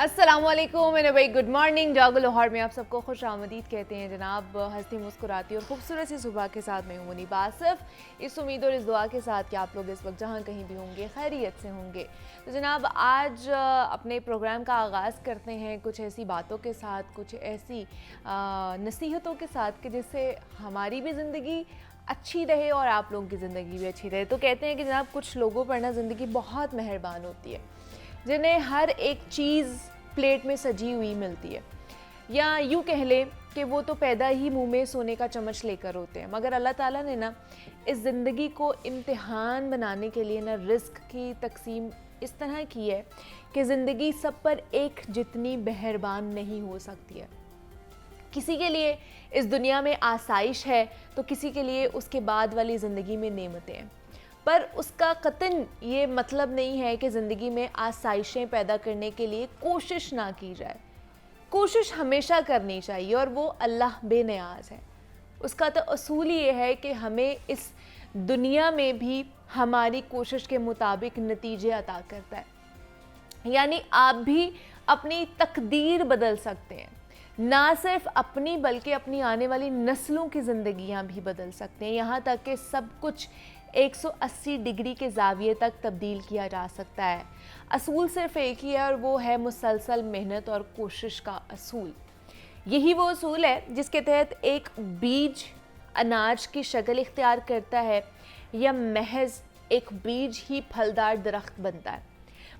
अस्सलामुअलैकुम मेरे भाई, गुड मॉर्निंग। जागो लाहौर में आप सबको खुश आमदीद कहते हैं जनाब। हंसती मुस्कुराती और खूबसूरत सी सुबह के साथ मैं हूँ मुनीब आसिफ, इस उम्मीद और इस दुआ के साथ कि आप लोग इस वक्त जहाँ कहीं भी होंगे खैरियत से होंगे। तो जनाब आज अपने प्रोग्राम का आगाज़ करते हैं कुछ ऐसी बातों के साथ, कुछ ऐसी नसीहतों के साथ कि जिससे हमारी भी ज़िंदगी अच्छी रहे और आप लोगों की ज़िंदगी भी अच्छी रहे। तो कहते हैं कि जनाब कुछ लोगों पर ना ज़िंदगी बहुत मेहरबान होती है, जिन्हें हर एक चीज़ प्लेट में सजी हुई मिलती है, या यूँ कह लें कि वो तो पैदा ही मुंह में सोने का चम्मच लेकर होते हैं। मगर अल्लाह ताला ने ना इस ज़िंदगी को इम्तिहान बनाने के लिए ना रिस्क की तकसीम इस तरह की है कि ज़िंदगी सब पर एक जितनी मेहरबान नहीं हो सकती है। किसी के लिए इस दुनिया में आसाइश है तो किसी के लिए उसके बाद वाली ज़िंदगी में नेमतें हैं, पर उसका कतन ये मतलब नहीं है कि ज़िंदगी में आसाइशें पैदा करने के लिए कोशिश ना की जाए। कोशिश हमेशा करनी चाहिए और वो अल्लाह बेनियाज़ है। उसका तो असूल ये है कि हमें इस दुनिया में भी हमारी कोशिश के मुताबिक नतीजे अता करता है। यानी आप भी अपनी तकदीर बदल सकते हैं, ना सिर्फ अपनी बल्कि अपनी आने वाली नस्लों की ज़िंदगियां भी बदल सकते हैं। यहाँ तक कि सब कुछ 180 डिग्री के ज़ाविये तक तब्दील किया जा सकता है। असूल सिर्फ एक ही है और वो है मुसलसल मेहनत और कोशिश का असूल। यही वो असूल है जिसके तहत एक बीज अनाज की शक्ल इख्तियार करता है या महज एक बीज ही फलदार दरख्त बनता है।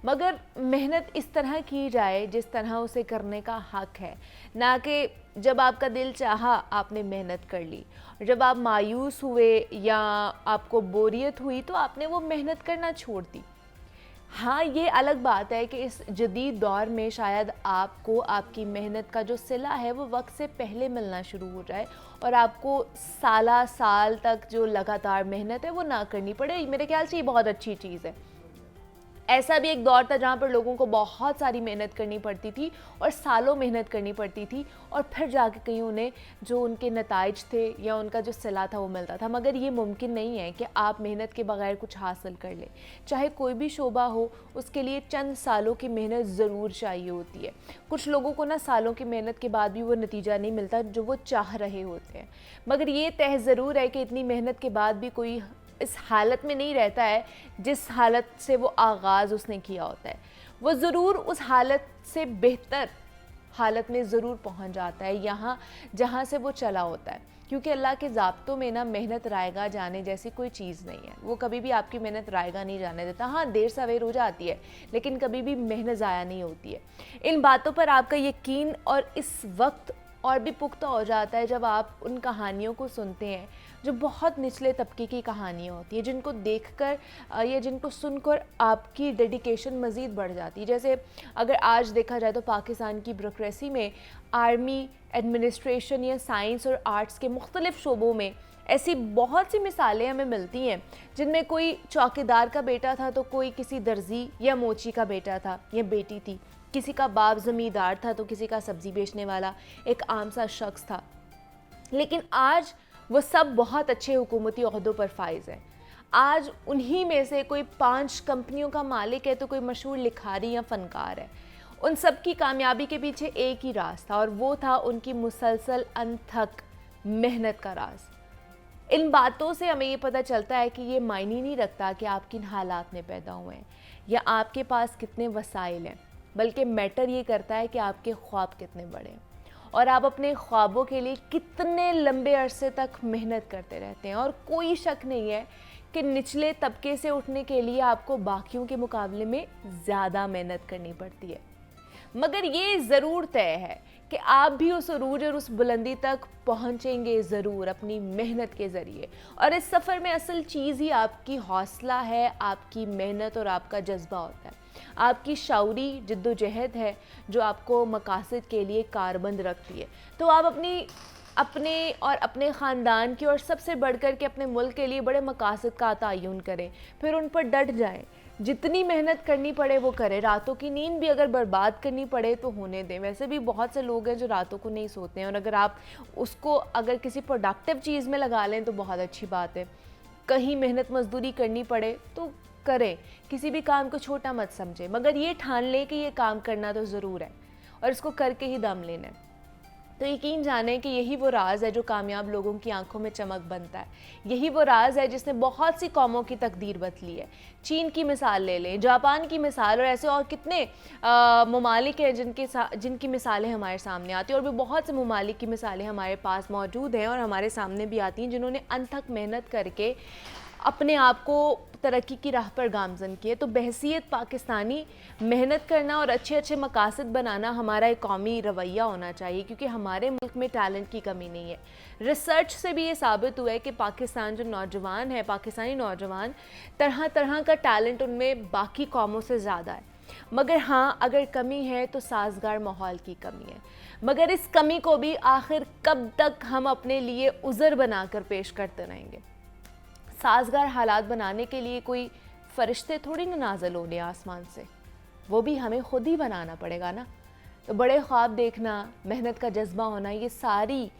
मगर मेहनत इस तरह की जाए जिस तरह उसे करने का हक है, ना कि जब आपका दिल चाहा आपने मेहनत कर ली, जब आप मायूस हुए या आपको बोरियत हुई तो आपने वो मेहनत करना छोड़ दी। हाँ, ये अलग बात है कि इस जदीद दौर में शायद आपको आपकी मेहनत का जो सिला है वो वक्त से पहले मिलना शुरू हो जाए और आपको साल तक जो लगातार मेहनत है वो ना करनी पड़े। मेरे ख्याल से ये बहुत अच्छी चीज़ है। ऐसा भी एक दौर था जहाँ पर लोगों को बहुत सारी मेहनत करनी पड़ती थी और सालों मेहनत करनी पड़ती थी और फिर जाके कहीं उन्हें जो उनके नताइज थे या उनका जो सिला था वो मिलता था। मगर ये मुमकिन नहीं है कि आप मेहनत के बगैर कुछ हासिल कर लें। चाहे कोई भी शोबा हो, उसके लिए चंद सालों की मेहनत ज़रूर चाहिए होती है। कुछ लोगों को ना सालों की मेहनत के बाद भी वो नतीजा नहीं मिलता जो वो चाह रहे होते हैं। मगर ये तय ज़रूर है कि इतनी मेहनत के बाद भी कोई इस हालत में नहीं रहता है जिस हालत से वो आगाज़ उसने किया होता है। वो ज़रूर उस हालत से बेहतर हालत में ज़रूर पहुंच जाता है यहाँ जहाँ से वो चला होता है, क्योंकि अल्लाह के ज़ाब्तों में ना मेहनत रायगा जाने जैसी कोई चीज़ नहीं है। वो कभी भी आपकी मेहनत रायगा नहीं जाने देता। हाँ, देर सवेर हो जाती है लेकिन कभी भी मेहनत ज़ाया नहीं होती है। इन बातों पर आपका यकीन और इस वक्त और भी पुख्ता हो जाता है जब आप उन कहानियों को सुनते हैं जो बहुत निचले तबके की कहानियाँ होती है, जिनको देखकर या जिनको सुनकर आपकी डेडिकेशन मज़ीद बढ़ जाती है। जैसे अगर आज देखा जाए तो पाकिस्तान की ब्यूरोक्रेसी में आर्मी, एडमिनिस्ट्रेशन या साइंस और आर्ट्स के मुख्तलिफ़ शोबों में ऐसी बहुत सी मिसालें हमें मिलती हैं जिनमें कोई चौकीदार का बेटा था तो कोई किसी दर्जी या मोची का बेटा था या बेटी थी, किसी का बाप ज़मींदार था तो किसी का सब्ज़ी बेचने वाला एक आम सा शख्स था। लेकिन आज वो सब बहुत अच्छे हुकूमती ओहदों पर फाइज है। आज उन्हीं में से कोई 5 कंपनियों का मालिक है तो कोई मशहूर लिखारी या फ़नकार है। उन सब की कामयाबी के पीछे एक ही राज था और वो था उनकी मुसलसल अनथक मेहनत का राज। इन बातों से हमें ये पता चलता है कि ये मायने नहीं रखता कि आप किन हालात में पैदा हुए हैं या आपके पास कितने वसाइल हैं, बल्कि मैटर ये करता है कि आपके ख्वाब कितने बड़े हैं और आप अपने ख्वाबों के लिए कितने लंबे अरसे तक मेहनत करते रहते हैं। और कोई शक नहीं है कि निचले तबके से उठने के लिए आपको बाकियों के मुकाबले में ज़्यादा मेहनत करनी पड़ती है। मगर ये ज़रूर तय है कि आप भी उस अरूज और उस बुलंदी तक पहुँचेंगे ज़रूर अपनी मेहनत के ज़रिए। और इस सफ़र में असल चीज़ ही आपकी हौसला है, आपकी मेहनत और आपका जज्बा होता है। आपकी शौरी जिद्दोजहद है जो आपको मकासद के लिए कारबंद रखती है। तो आप अपने और अपने ख़ानदान की और सबसे बढ़कर के अपने मुल्क के लिए बड़े मकासद का तयन करें, फिर उन पर डट जाएं। जितनी मेहनत करनी पड़े वो करें। रातों की नींद भी अगर बर्बाद करनी पड़े तो होने दें। वैसे भी बहुत से लोग हैं जो रातों को नहीं सोते हैं और अगर आप उसको अगर किसी प्रोडक्टिव चीज़ में लगा लें तो बहुत अच्छी बात है। कहीं मेहनत मजदूरी करनी पड़े तो करें, किसी भी काम को छोटा मत समझें, मगर ये ठान लें कि ये काम करना तो ज़रूर है और इसको करके ही दम लेना है। तो यकीन जाने कि यही वो राज है जो कामयाब लोगों की आंखों में चमक बनता है। यही वो राज है जिसने बहुत सी कौमों की तकदीर बदली है। चीन की मिसाल ले लें, जापान की मिसाल, और ऐसे और कितने ममालिक हैं जिनकी मिसालें हमारे सामने आती हैं, और भी बहुत से ममालिक की मिसालें हमारे पास मौजूद हैं और हमारे सामने भी आती हैं, जिन्होंने अनथक मेहनत करके अपने आप को तरक्की की राह पर गामज़न किए। तो बहसीत पाकिस्तानी मेहनत करना और अच्छे अच्छे मकासद बनाना हमारा एक कौमी रवैया होना चाहिए, क्योंकि हमारे मुल्क में टैलेंट की कमी नहीं है। रिसर्च से भी ये साबित हुआ है कि पाकिस्तान जो नौजवान है, पाकिस्तानी नौजवान, तरह तरह का टैलेंट उनमें बाकी कौमों से ज़्यादा है। मगर हाँ, अगर कमी है तो साजगार माहौल की कमी है। मगर इस कमी को भी आखिर कब तक हम अपने लिए उज़र बनाकर पेश करते रहेंगे? साजगार हालात बनाने के लिए कोई फरिश्ते थोड़ी ना नाज़िल होने आसमान से, वो भी हमें खुद ही बनाना पड़ेगा ना। तो बड़े ख्वाब देखना, मेहनत का जज्बा होना, ये सारी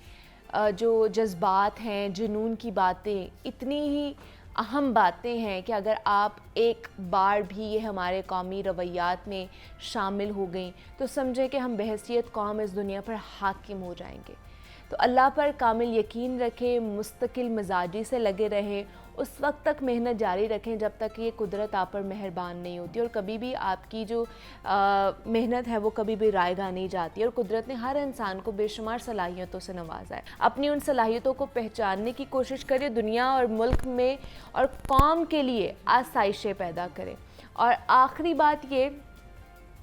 जो जज्बात हैं, जुनून की बातें, इतनी ही अहम बातें हैं कि अगर आप एक बार भी ये हमारे कौमी रवैयात में शामिल हो गई तो समझें कि हम बहसीत कौम इस दुनिया पर हाकिम हो जाएंगे। तो अल्लाह पर कामिल यकीन रखें, मुस्तकिल मिजाजी से लगे रहें, उस वक्त तक मेहनत जारी रखें जब तक ये कुदरत आप पर मेहरबान नहीं होती, और कभी भी आपकी जो मेहनत है वो कभी भी रायगा नहीं जाती। और कुदरत ने हर इंसान को बेशुमार सलाहियतों से नवाजा है। अपनी उन सलाहियतों को पहचानने की कोशिश करें, दुनिया और मुल्क में और कौम के लिए आसाइशें पैदा करें। और आखिरी बात ये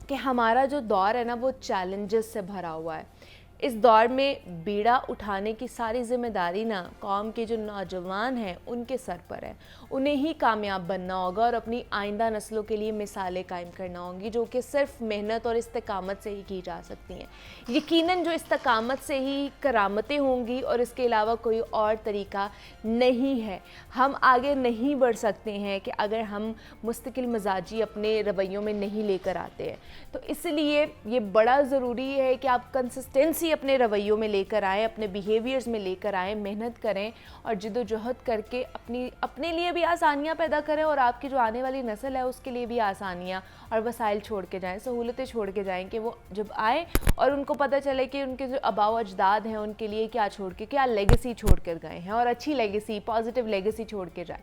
कि हमारा जो दौर है ना, वो चैलेंजेस से भरा हुआ है। इस दौर में बीड़ा उठाने की सारी जिम्मेदारी ना कौम के जो नौजवान हैं उनके सर पर है। उन्हें ही कामयाब बनना होगा और अपनी आइंदा नस्लों के लिए मिसालें कायम करना होंगी, जो कि सिर्फ मेहनत और इस्तकामत से ही की जा सकती हैं। यकीनन जो इस्तकामत से ही करामतें होंगी और इसके अलावा कोई और तरीका नहीं है। हम आगे नहीं बढ़ सकते हैं कि अगर हम मुस्तकिल मिजाजी अपने रवैयों में नहीं लेकर आते हैं। तो इसलिए ये बड़ा ज़रूरी है कि आप कंसिस्टेंसी अपने रवैयों में लेकर आएँ, अपने बिहेवियर्स में लेकर आएँ, मेहनत करें और जिद्दोजहद करके अपने लिए भी आसानियाँ पैदा करें और आपकी जो आने वाली नस्ल है उसके लिए भी आसानियाँ और वसाइल छोड़ के जाएँ, सहूलतें छोड़ के जाएँ, कि वो जब आए और उनको पता चले कि उनके जो आबाओ अजदाद हैं उनके लिए क्या छोड़ के, क्या लेगेसी छोड़ कर गए हैं, और अच्छी लेगेसी, पॉजिटिव लेगेसी छोड़ के जाए,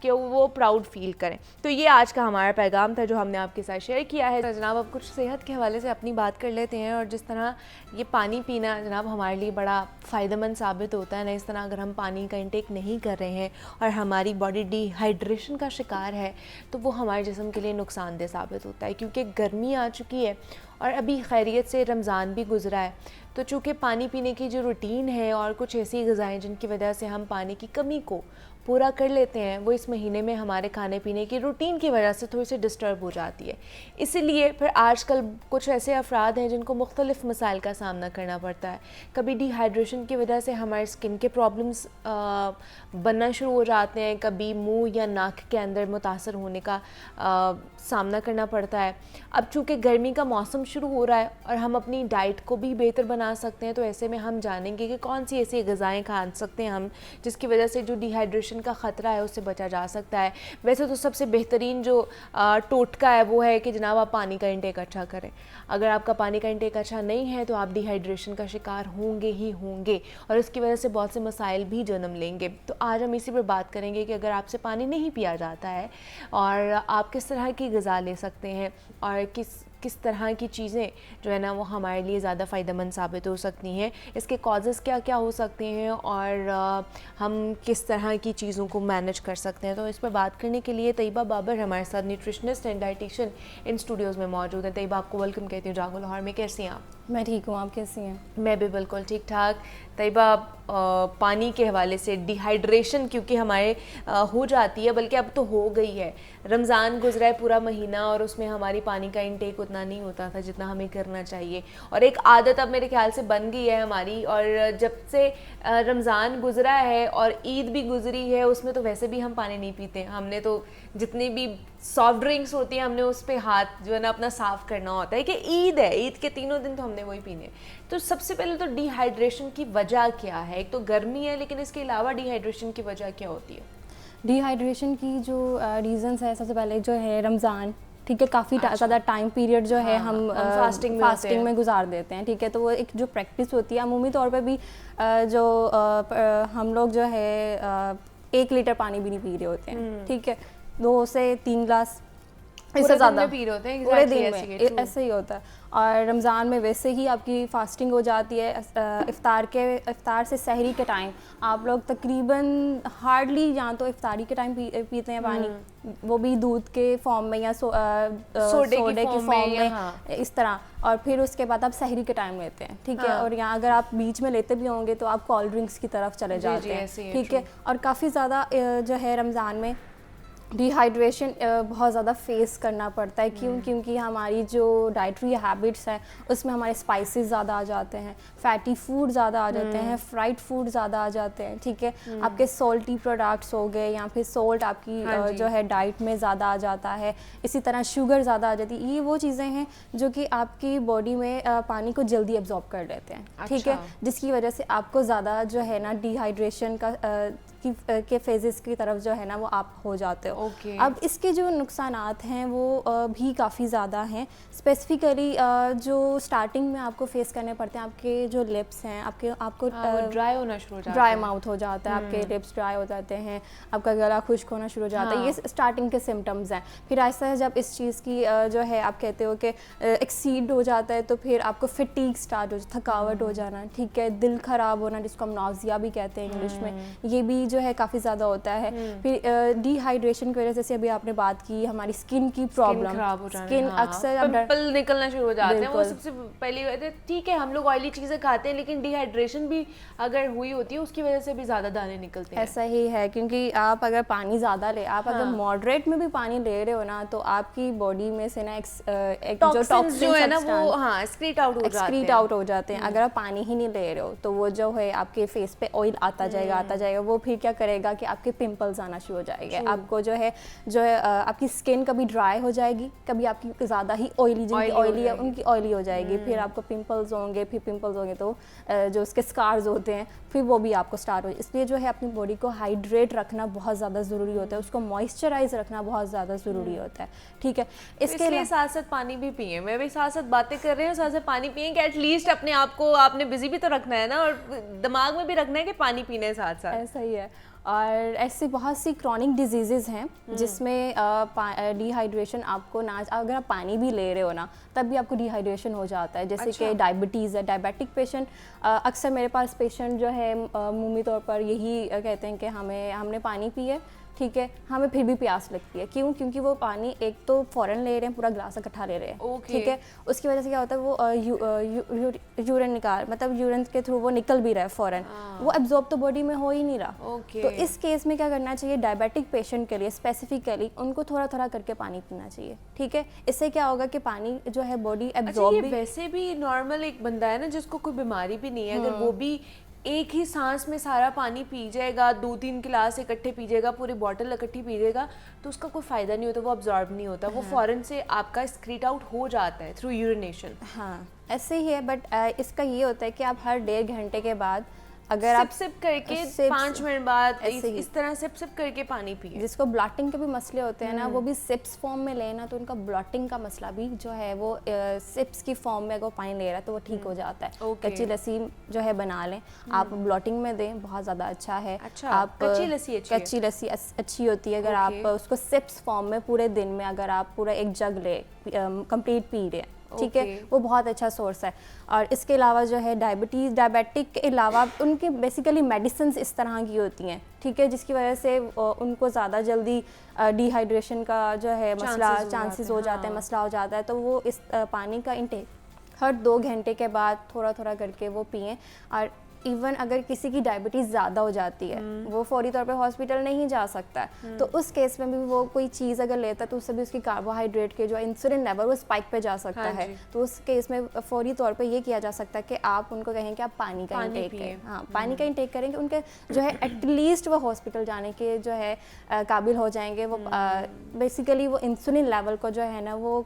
कि वो प्राउड फील करें। तो ये आज का हमारा पैगाम था जो हमने आपके साथ शेयर किया है। तो जनाब, अब कुछ सेहत के हवाले से अपनी बात कर लेते हैं। और जिस तरह ये पानी पीना जनाब हमारे लिए बड़ा फ़ायदेमंद साबित होता है ना, इस तरह अगर हम पानी का इंटेक नहीं कर रहे हैं और हमारी बॉडी डिहाइड्रेशन का शिकार है तो वो हमारे जिस्म के लिए नुकसानदेह साबित होता है, क्योंकि गर्मी आ चुकी है और अभी खैरियत से रमज़ान भी गुजरा है। तो चूँकि पानी पीने की जो रूटीन है और कुछ ऐसी ग़िज़ाएँ जिनकी वजह से हम पानी की कमी को पूरा कर लेते हैं, वो इस महीने में हमारे खाने पीने की रूटीन की वजह से थोड़ी सी डिस्टर्ब हो जाती है। इसीलिए फिर आजकल कुछ ऐसे अफराद हैं जिनको मुख्तलिफ़ मसाइल का सामना करना पड़ता है। कभी डिहाइड्रेशन की वजह से हमारे स्किन के प्रॉब्लम्स बनना शुरू हो जाते हैं, कभी मुंह या नाक के अंदर मुतासर होने का सामना करना पड़ता है। अब चूँकि गर्मी का मौसम शुरू हो रहा है और हम अपनी डाइट को भी बेहतर बना सकते हैं, तो ऐसे में हम जानेंगे कि कौन सी ऐसी ग़िज़ाएँ खा सकते हैं हम जिसकी वजह से जो डिहाइड्रेशन का ख़तरा है उससे बचा जा सकता है। वैसे तो सबसे बेहतरीन जो टोटका है वो है कि जनाब आप पानी का इंटेक अच्छा करें। अगर आपका पानी का इंटेक अच्छा नहीं है तो आप डिहाइड्रेशन का शिकार होंगे ही होंगे और इसकी वजह से बहुत से मसाइल भी जन्म लेंगे। तो आज हम इसी पर बात करेंगे कि अगर आपसे पानी नहीं पिया जाता है और आप किस तरह की ग़िज़ा ले सकते हैं और किस तरह की चीज़ें जो है ना वो हमारे लिए ज़्यादा फ़ायदेमंद साबित हो सकती हैं, इसके कॉजेज़ क्या क्या हो सकते हैं और हम किस तरह की चीज़ों को मैनेज कर सकते हैं। तो इस पर बात करने के लिए तैयबा बाबर हमारे साथ nutritionist and dietitian in Studios में मौजूद हैं। तैयबा, आपको वेलकम कहती हूँ जागो लाहौर में। कैसी हैं आप? मैं ठीक हूँ, आप कैसी हैं? मैं भी बिल्कुल ठीक ठाक। तैयबा, पानी के हवाले से डिहाइड्रेशन क्योंकि हमारे हो जाती है, बल्कि अब तो हो गई है। रमज़ान गुजरा है पूरा महीना और उसमें हमारी पानी का इंटेक उतना नहीं होता था जितना हमें करना चाहिए, और एक आदत अब मेरे ख्याल से बन गई है हमारी। और जब से रमज़ान गुजरा है और ईद भी गुजरी है उसमें तो वैसे भी हम पानी नहीं पीते। हमने तो जितनी भी सॉफ्ट ड्रिंक्स होती हैं हमने उस पर हाथ जो है ना अपना साफ़ करना होता है कि ईद है, ईद के 3 दिन तो हमने वही पीने। तो सबसे पहले तो डिहाइड्रेशन की वजह क्या है? एक तो गर्मी है, लेकिन इसके अलावा डिहाइड्रेशन की वजह क्या होती है? डिहाइड्रेशन की जो रीजंस है, सबसे पहले जो है रमज़ान, ठीक है, काफ़ी ज़्यादा टाइम पीरियड जो है हम फास्टिंग में गुजार देते हैं, ठीक है। तो वो एक जो प्रैक्टिस होती है अमूमी तौर पे भी हम लोग जो है 1 लीटर पानी भी नहीं पी रहे होते हैं, ठीक है। 2 से 3 ग्लास इससे ज़्यादा पी रहे होते हैं, पूरे दिन में ऐसे ही होता है। और रमज़ान में वैसे ही आपकी फास्टिंग हो जाती है। इफ्तार से सहरी के टाइम आप लोग तकरीबन हार्डली या तो इफ्तारी के टाइम पीते हैं पानी, वो भी दूध के फॉर्म में या सोडे के फॉर्म में हाँ। इस तरह। और फिर उसके बाद आप सहरी के टाइम लेते हैं, ठीक है। और यहाँ अगर आप बीच में लेते भी होंगे तो आप कोल्ड ड्रिंक्स की तरफ चले जाते हैं, ठीक है। और काफ़ी ज़्यादा जो है रमज़ान में डिहाइड्रेशन बहुत ज़्यादा फेस करना पड़ता है। क्योंकि हमारी जो डाइटरी हैबिट्स हैं उसमें हमारे स्पाइसेस ज़्यादा आ जाते हैं, फैटी फूड ज़्यादा आ जाते हैं, फ्राइड फूड ज़्यादा आ जाते हैं, ठीक है। आपके सॉल्टी प्रोडक्ट्स हो गए या फिर सॉल्ट आपकी जो है डाइट में ज़्यादा आ जाता है। इसी तरह शुगर ज़्यादा आ जाती है। ये वो चीज़ें हैं जो कि आपकी बॉडी में पानी को जल्दी एब्जॉर्ब कर लेते हैं, ठीक है। जिसकी वजह से आपको ज़्यादा जो है ना डिहाइड्रेशन के फेजेस की तरफ जो है ना वो आप हो जाते हो। अब इसके जो नुकसानात हैं वो भी काफ़ी ज़्यादा हैं। स्पेसिफिकली जो स्टार्टिंग में आपको फेस करने पड़ते हैं, आपके जो लिप्स हैं आपको ड्राई होना शुरू हो जाता है, ड्राई माउथ हो जाता है, आपके लिप्स ड्राई हो जाते हैं, आपका गला खुश्क होना शुरू हो जाता है। ये स्टार्टिंग के सिम्टम्स हैं। फिर ऐसा जब इस चीज़ की जो है आप कहते हो कि एक्सीड हो जाता है तो फिर आपको फिटीग स्टार्ट हो, थकावट हो जाना, ठीक है, दिल ख़राब होना जिसको हम नौजिया भी कहते हैं इंग्लिश में, ये भी जो है काफ़ी ज़्यादा होता है। फिर डिहाइड्रेशन की वजह से जैसे अभी आपने बात की हमारी स्किन की प्रॉब्लम, स्किन अक्सर पिंपल निकलना शुरू हो जाते हैं, वो सबसे पहली वजह। ठीक है, हम लोग ऑयली चीज़ें खाते हैं लेकिन डिहाइड्रेशन भी अगर हुई होती है उसकी वजह से भी ज़्यादा दाने निकलते हैं। ऐसा ही है, क्योंकि आप अगर पानी ज़्यादा ले, आप अगर मॉडरेट में भी पानी ले रहे हो ना तो आपकी बॉडी में से ना एक जो टॉक्सिन जो है ना वो एक्सक्रीट आउट हो जाते हैं। अगर आप पानी ही नहीं ले रहे हो तो वो जो है आपके फेस पे ऑयल आता जाएगा, वो फिर क्या करेगा कि आपके पिंपल्स आना शुरू हो जाएंगे। आपको जो है आपकी स्किन कभी ड्राई हो जाएगी, कभी आपकी ज़्यादा ही ऑयली, जिनकी ऑयली है उनकी ऑयली हो जाएगी, फिर आपको पिंपल्स होंगे, तो जो उसके स्कार्स होते हैं फिर वो भी आपको स्टार्ट हो। इसलिए जो है अपनी बॉडी को हाइड्रेट रखना बहुत ज़्यादा ज़रूरी होता है, उसको मॉइस्चराइज रखना बहुत ज़्यादा ज़रूरी होता है, ठीक है। इसके लिए साथ साथ पानी भी पिए। मैं भी साथ साथ बातें कर रही हूँ, साथ साथ पानी पिए कि एटलीस्ट अपने आप को आपने बिजी भी तो रखना है ना, और दिमाग में भी रखना है कि पानी पीने है साथ साथ। ऐसा ही है। और ऐसी बहुत सी क्रॉनिक डिजीज़ेज़ हैं जिसमें डिहाइड्रेशन आपको ना, अगर आप पानी भी ले रहे हो ना तब भी आपको डिहाइड्रेशन हो जाता है। जैसे कि डायबिटीज़ है, डायबिटिक पेशेंट, अक्सर मेरे पास पेशेंट जो है अमूमी तौर पर यही कहते हैं कि हमने पानी पिए, ठीक है, हमें फिर भी प्यास लगती है। क्यों? क्योंकि वो पानी एक तो फ़ौरन ले रहे हैं, पूरा ग्लास इकट्ठा ले रहे हैं, ठीक है। उसकी वजह से क्या होता है वो यूरिन मतलब यूरिन के थ्रू वो निकल भी रहा है फ़ौरन, वो एब्जॉर्ब तो बॉडी में हो ही नहीं रहा। तो इस केस में क्या करना चाहिए, डायबिटिक पेशेंट के लिए स्पेसिफिकली उनको थोड़ा थोड़ा करके पानी पीना चाहिए, ठीक है। इससे क्या होगा कि पानी जो है बॉडी एब्जॉर्ब भी। वैसे भी नॉर्मल एक बंदा है ना जिसको कोई बीमारी भी नहीं है, अगर वो भी एक ही सांस में सारा पानी पी जाएगा, 2-3 गिलास इकट्ठे पी जाएगा, पूरी बॉटल इकट्ठी पी जाएगा, तो उसका कोई फ़ायदा नहीं होता, वो अब्जॉर्ब नहीं होता, वो फ़ौरन से आपका एक्सक्रीट आउट हो जाता है थ्रू यूरिनेशन। हाँ, ऐसे ही है। बट इसका ये होता है कि आप हर 1.5 घंटे के बाद अगर आप सिप करके 5 मिनट बाद इस तरह सिप करके पानी पिए। जिसको ब्लॉटिंग के भी मसले होते हैं ना, वो भी सिप्स फॉर्म में लेना, तो उनका ब्लॉटिंग का मसला भी जो है वो सिप्स की फॉर्म में अगर पानी ले रहा है तो वो ठीक हो जाता है। कच्ची लस्सी जो है बना लें, आप ब्लॉटिंग में दें, बहुत ज़्यादा अच्छा है। आप कच्ची लस्सी अच्छी होती है। अगर आप उसको सिप्स फॉर्म में पूरे दिन में अगर आप पूरा एक जग ले कंप्लीट पी रहे हैं, ठीक है, वो बहुत अच्छा सोर्स है। और इसके अलावा जो है डायबिटिक के अलावा उनके बेसिकली मेडिसिन इस तरह की होती हैं, ठीक है, जिसकी वजह से उनको ज़्यादा जल्दी डिहाइड्रेशन का जो है चांसेस हो जाते हैं, मसला हो जाता है। तो वो इस पानी का इंटेक हर 2 घंटे के बाद थोड़ा थोड़ा करके वो पिएं। और इवन अगर किसी की डायबिटीज़ ज़्यादा हो जाती है, वो फौरी तौर पे हॉस्पिटल नहीं जा सकता है, तो उस केस में भी वो कोई चीज़ अगर लेता है तो उससे भी उसकी कार्बोहाइड्रेट के जो इंसुलिन लेवल वो स्पाइक पे जा सकता है। तो उस केस में फौरी तौर पे ये किया जा सकता है कि आप उनको कहें कि आप पानी का इंटेक करें। हाँ, पानी का इंटेक करेंगे, उनके जो है एटलीस्ट वो हॉस्पिटल जाने के जो है काबिल हो जाएंगे। वो बेसिकली वो इंसुलिन लेवल को जो है ना वो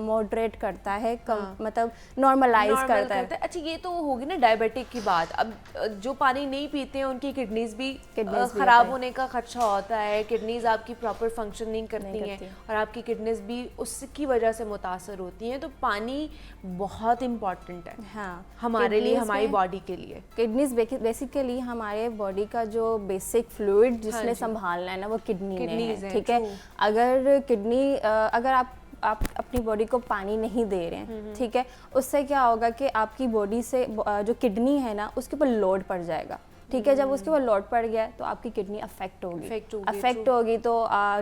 मॉडरेट करता है, मतलब नॉर्मलाइज करता है। अच्छा, ये तो होगी ना डायबिटिक की बात। अब अब जो पानी नहीं पीते हैं उनकी किडनीज भी Kidneys भी ख़राब होता है। होने का खदशा होता है, किडनीज आपकी प्रॉपर फंक्शन नहीं करती नहीं हैं करती। और आपकी किडनीज भी उसकी वजह से मुतासर होती हैं। तो पानी बहुत इम्पॉर्टेंट है हाँ, हमारे लिए, Kidneys हमारी में- बॉडी के लिए। किडनीज बेसिकली हमारे बॉडी का जो बेसिक फ्लूइड हाँ जिसने जी। संभालना है ना, वो किडनी में Kidneys है, हैं, ठीक है। true। अगर किडनी अगर आप अपनी बॉडी को पानी नहीं दे रहे हैं, ठीक है, उससे क्या होगा कि आपकी बॉडी से जो किडनी है ना, उसके ऊपर लोड पड़ जाएगा, ठीक है। जब उसके ऊपर लोड पड़ गया तो आपकी किडनी अफेक्ट होगी, अफेक्ट होगी तो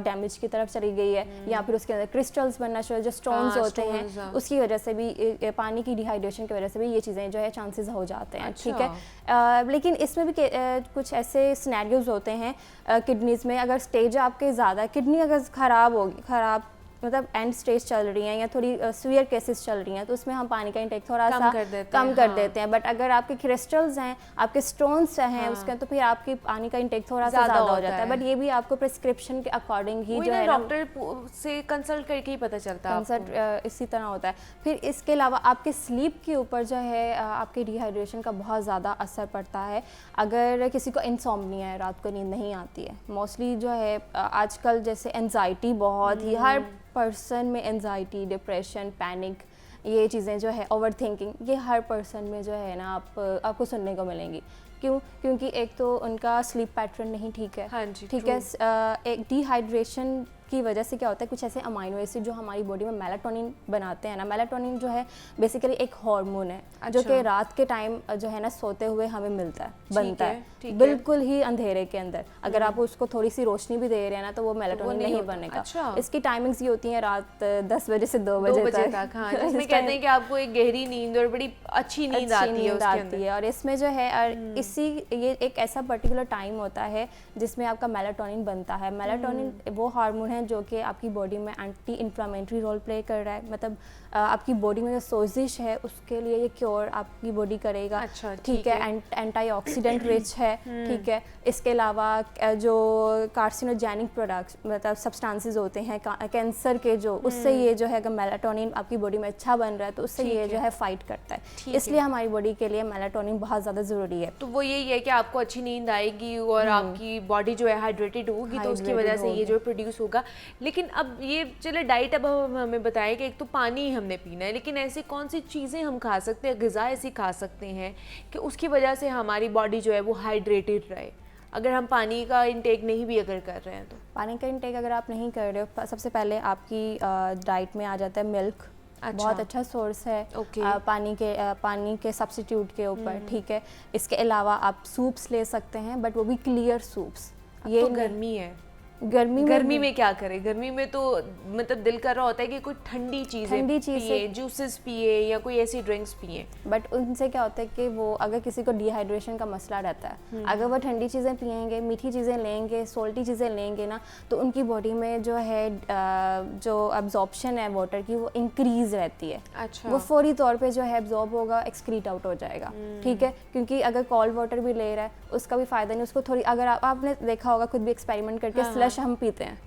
डैमेज की तरफ चली गई है, या फिर उसके अंदर क्रिस्टल्स बनना शुरू, जो स्टोन्स हाँ, होते stones, हैं, हाँ। उसकी वजह से भी पानी की डिहाइड्रेशन की वजह से भी ये चीज़ें जो है चांसेस हो जाते हैं, अच्छा। ठीक है। लेकिन इसमें भी कुछ ऐसे सिनेरियोज होते हैं किडनीज में, अगर स्टेज आपके ज़्यादा किडनी अगर ख़राब मतलब एंड स्टेज चल रही हैं या थोड़ी सीवियर केसेस चल रही हैं, तो उसमें हम पानी का इंटेक थोड़ा कम सा कर देते कम हैं, कर हाँ। देते हैं। बट अगर आपके क्रिस्टल्स हैं, आपके स्टोन्स हैं हाँ। उसके, तो फिर आपकी पानी का इंटेक थोड़ा सा ज़्यादा ज़्यादा हो होता जाता है। है। बट ये भी आपको प्रिस्क्रिप्शन के अकॉर्डिंग ही वही जो ना, है ना, डॉक्टर से कंसल्ट करके ही पता चलता है आपको। कंसर्ट इसी तरह होता है। फिर इसके अलावा आपके स्लीप के ऊपर जो है आपके डिहाइड्रेशन का बहुत ज़्यादा असर पड़ता है। अगर किसी को इंसोम्निया है, रात को नींद नहीं आती है, मोस्टली जो है आजकल जैसे एंजाइटी बहुत ही, हर पर्सन में एंजाइटी, डिप्रेशन, पैनिक, ये चीज़ें जो है, ओवर थिंकिंग, ये हर पर्सन में जो है ना आपको सुनने को मिलेंगी। क्योंकि एक तो उनका स्लीप पैटर्न नहीं ठीक है, हाँ जी, ठीक है। एक डिहाइड्रेशन की वजह से क्या होता है, कुछ ऐसे अमाइनो एसिड जो हमारी बॉडी में मेलाटोनिन बनाते हैं ना, मेलाटोनिन जो है बेसिकली एक हार्मोन है जो कि रात के टाइम जो है ना सोते हुए हमें मिलता है, बनता है, बिल्कुल ही अंधेरे के अंदर। अगर आप उसको थोड़ी सी रोशनी भी दे रहे हैं ना, तो वो मेलाटोनिन नहीं बनेगा। अच्छा। इसकी टाइमिंग्स ये होती हैं रात 10 बजे से 2 बजे तक। हाँ, जिसमें कहते हैं कि आपको एक गहरी नींद और बड़ी अच्छी नींद आती है उसके अंदर। और इसमें जो है ये एक ऐसा पर्टिकुलर टाइम होता है जिसमें आपका मेलाटोनिन बनता है। मेलाटोनिन वो हार्मोन है जो कि आपकी बॉडी में एंटी इन्फ्लामेटरी रोल प्ले कर रहा है, मतलब आपकी बॉडी में जो सोजिश है उसके लिए ये क्योर आपकी बॉडी करेगा। अच्छा, ठीक है। एंटीऑक्सीडेंट रिच है, ठीक है। इसके अलावा जो कार्सिनोजेनिक प्रोडक्ट्स मतलब सब्सटेंसेस होते हैं कैंसर के, जो उससे ये जो है अगर मेलाटोनिन आपकी बॉडी में अच्छा बन रहा है तो उससे ये जो है फाइट करता है। इसलिए हमारी बॉडी के लिए मेलाटोनिन बहुत ज़्यादा ज़रूरी है। तो वो यही है कि आपको अच्छी नींद आएगी और आपकी बॉडी जो है हाइड्रेटेड होगी, तो उसकी वजह से ये जो प्रोड्यूस होगा। लेकिन अब ये चले डाइट, अब हमें बताएं कि एक तो पानी हमने पीना है, लेकिन ऐसी कौन सी चीज़ें हम खा सकते हैं, ग़िज़ा ऐसी खा सकते हैं कि उसकी वजह से हमारी बॉडी जो है वो हाइड्रेटेड रहे, अगर हम पानी का इंटेक नहीं भी अगर कर रहे हैं तो? पानी का इंटेक अगर आप नहीं कर रहे हो, सबसे पहले आपकी डाइट में आ जाता है मिल्क। बहुत अच्छा सोर्स है पानी के सब्स्टिट्यूट के ऊपर, ठीक है। इसके अलावा आप सूप्स ले सकते हैं, बट वो भी क्लियर सूप्स। ये तो गर्मी है, गर्मी में क्या करें? गर्मी में तो मतलब दिल कर रहा होता है कि कोई ठंडी चीज़ें पिए, जूसेस पिए या कोई ऐसी ड्रिंक्स पिए। बट उनसे क्या होता है कि वो अगर किसी को डिहाइड्रेशन का मसला रहता है, अगर वो ठंडी चीज़ें पिएंगे, मीठी चीज़ें लेंगे, सोल्टी चीज़ें लेंगे ना, तो उनकी बॉडी में जो है जो एब्जॉर्प्शन है वाटर की वो इंक्रीज रहती है। अच्छा। वो फौरी तौर पे जो है एब्जॉर्ब होगा, एक्सक्रीट आउट हो जाएगा, ठीक है। क्योंकि अगर कोल्ड वाटर भी ले रहा है उसका भी फ़ायदा नहीं, उसको थोड़ी, अगर आपने देखा होगा खुद भी एक्सपेरिमेंट करके, स्लश हम पीते हैं,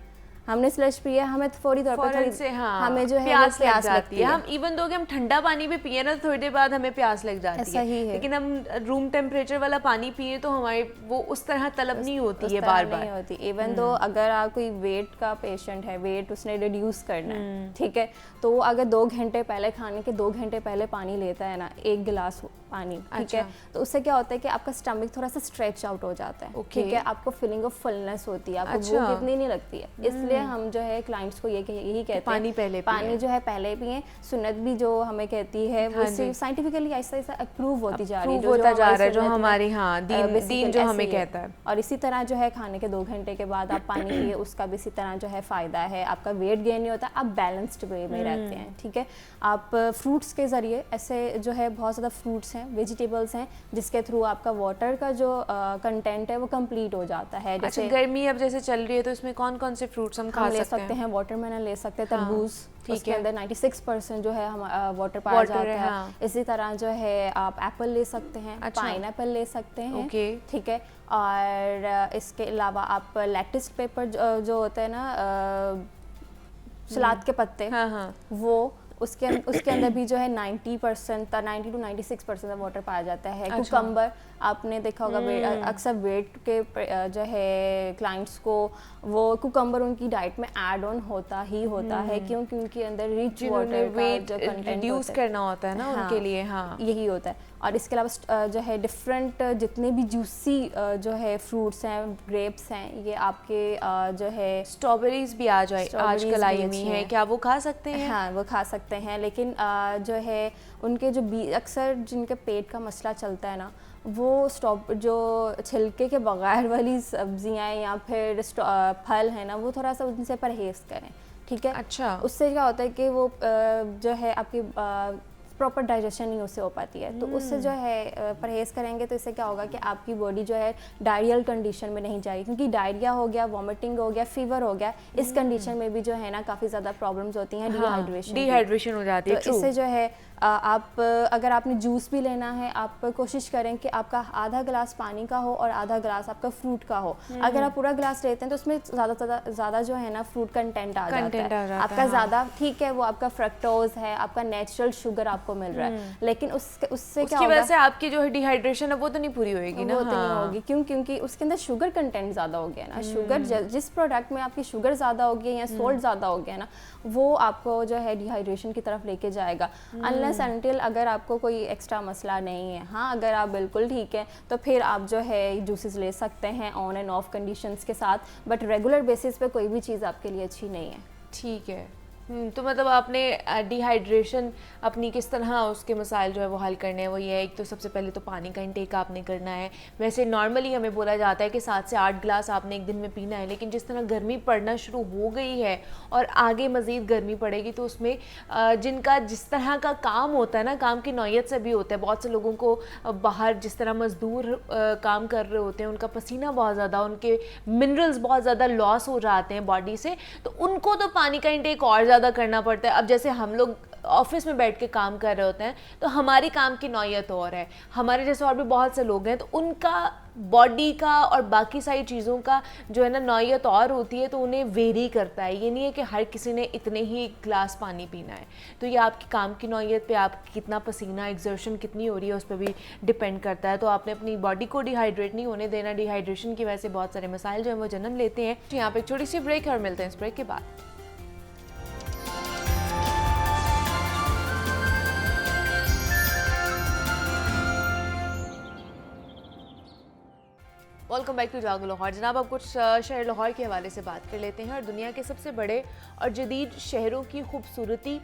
हमने स्लश पिया, हमें फौरी तौर पर से हमें जो है प्यास लगती है। हम इवन दो कि हम ठंडा पानी भी पिए ना, तो थोड़ी देर बाद हमें प्यास लग जाती ऐसा ही है। लेकिन हम रूम टेम्परेचर वाला पानी पिए तो हमारे वो उस तरह तलब नहीं होती है, बार बार नहीं होती। इवन दो अगर आप कोई वेट का पेशेंट है, वेट उसने रिड्यूस करना है, ठीक है, तो वो अगर 2 घंटे पहले खाने के 2 घंटे पहले पानी लेता है ना, 1 गिलास पानी, ठीक है, तो उससे क्या होता है कि आपका स्टमक थोड़ा सा स्ट्रेच आउट हो जाता है, ठीक है। आपको फीलिंग ऑफ फुलनेस होती है, आपको भूख इतनी नहीं लगती है। इसलिए हम जो है क्लाइंट्स को यही कहते हैं पानी जो है पहले पिए। सुन्नत भी जो हमें कहती है वो साइंटिफिकली ऐसा ऐसा अप्रूव होती जा रही है, जो हमारी दीन जो हमें कहता है। और इसी तरह जो है खाने के 2 घंटे के बाद आप पानी पिए, उसका भी इसी तरह जो है फ़ायदा है। आपका वेट गेन नहीं होता, आप बैलेंस्ड वे में रहते हैं, ठीक है। आप फ्रूट्स के ज़रिए, ऐसे जो है बहुत ज़्यादा फ्रूट्स हैं, वेजिटेबल्स हैं, जिसके थ्रू आपका वाटर का जो कंटेंट है वो कंप्लीट हो जाता है। जैसे गर्मी अब जैसे चल रही है, तो इसमें कौन कौन से फ्रूट्स हम खा सकते हैं? वाटरमेलन ले सकते हैं, तरबूज, उसके अंदर 96% जो है हम वाटर पाया जाता है। इसी तरह जो है आप एप्पल ले सकते हैं, पाइनएप्पल ले सकते हैं, ठीक है। और इसके अलावा आप लेटिस पेपर जो होता है ना, सलाद के पत्ते, वो उसके अंदर भी जो है 90% 90 to 96% वाटर पाया जाता है। कुकम्बर आपने देखा होगा, अक्सर वेट के जो है क्लाइंट्स को वो कुकम्बर उनकी डाइट में ऐड ऑन होता ही होता है, क्योंकि उनके अंदर रिच वाटर का जो कंटेंट रिड्यूस करना होता है ना, उनके लिए। हाँ, यही होता है। और इसके अलावा जो है डिफरेंट जितने भी जूसी जो है फ्रूट्स हैं, ग्रेप्स हैं, ये आपके जो है स्ट्रॉबेरीज भी आजकल आई हुई हैं, क्या वो खा सकते हैं? हाँ, वो खा सकते हैं, लेकिन जो है उनके जो अक्सर जिनके पेट का मसला चलता है ना, वो जो छिलके के बगैर वाली सब्जियां या फिर फल है ना, वो थोड़ा सा उनसे परहेज़ करें, ठीक है। अच्छा, उससे क्या होता है कि वो जो है आपकी प्रॉपर डाइजेशन नहीं उससे हो पाती है, तो उससे जो है परहेज़ करेंगे तो इससे क्या होगा कि आपकी बॉडी जो है डायरियल कंडीशन में नहीं जाएगी, क्योंकि डायरिया हो गया, वॉमिटिंग हो गया, फीवर हो गया, इस कंडीशन में भी जो है ना काफ़ी ज़्यादा प्रॉब्लम्स होती हैं, डिहाइड्रेशन हो जाती है। तो इससे जो है आप अगर आपने जूस भी लेना है, आप कोशिश करें कि आपका आधा गिलास पानी का हो और आधा गिलास आपका फ्रूट का हो। अगर आप पूरा गिलास लेते हैं तो उसमें ज़्यादा जो है ना फ्रूट कंटेंट आ जाता है आपका ज़्यादा, ठीक है, वो आपका फ्रक्टोज है, आपका नेचुरल शुगर आपको मिल रहा है, लेकिन उससे क्या होगा, वैसे आपकी जो है डिहाइड्रेशन है वो तो नहीं पूरी होएगी ना। वो तो नहीं होगी, क्योंकि उसके अंदर शुगर कंटेंट ज़्यादा हो गया ना। शुगर जिस प्रोडक्ट में आपकी शुगर ज़्यादा हो गई या सोल्ट ज़्यादा हो गया ना, वो आपको जो है डिहाइड्रेशन की तरफ लेके जाएगा। अनलेस अनटिल अगर आपको कोई एक्स्ट्रा मसला नहीं है, हाँ, अगर आप बिल्कुल ठीक है तो फिर आप जो है जूसेस ले सकते हैं ऑन एंड ऑफ कंडीशंस के साथ, बट रेगुलर बेसिस पे कोई भी चीज़ आपके लिए अच्छी नहीं है। ठीक है। तो मतलब आपने डिहाइड्रेशन अपनी किस तरह उसके मसाइल जो है वो हल करने हैं, वो ये है, एक तो सबसे पहले तो पानी का इंटेक आपने करना है। वैसे नॉर्मली हमें बोला जाता है कि 7 से 8 गिलास आपने एक दिन में पीना है, लेकिन जिस तरह गर्मी पड़ना शुरू हो गई है और आगे मज़ीद गर्मी पड़ेगी तो उसमें जिनका जिस तरह का काम होता है ना, काम की नौयत से भी होता है। बहुत से लोगों को बाहर जिस तरह मज़दूर काम कर रहे होते हैं, उनका पसीना बहुत ज़्यादा, उनके मिनरल्स बहुत ज़्यादा लॉस हो जाते हैं बॉडी से, तो उनको तो पानी का इंटेक और ज़्यादा करना पड़ता है। अब जैसे हम लोग ऑफिस में बैठ के काम कर रहे होते हैं तो हमारी काम की नौयत और है, हमारे जैसे और भी बहुत से लोग हैं तो उनका बॉडी का और बाकी सारी चीज़ों का जो है ना नौयत और होती है, तो उन्हें वेरी करता है। ये नहीं है कि हर किसी ने इतने ही गिलास पानी पीना है। तो ये आपकी काम की नौयत पे, आप कितना पसीना एक्सर्शन कितनी हो रही है उस पर भी डिपेंड करता है। तो आपने अपनी बॉडी को डिहाइड्रेट नहीं होने देना। डिहाइड्रेशन की वजह से बहुत सारे मसाइल जो हैं वो जन्म लेते हैं। यहाँ पे एक छोटी सी ब्रेक और मिलते हैं इस ब्रेक के बाद। वेलकम बैक टू जागो लाहौर। जनाब, अब कुछ शहर लाहौर के हवाले से बात कर लेते हैं। और दुनिया के सबसे बड़े और जदीद शहरों की खूबसूरती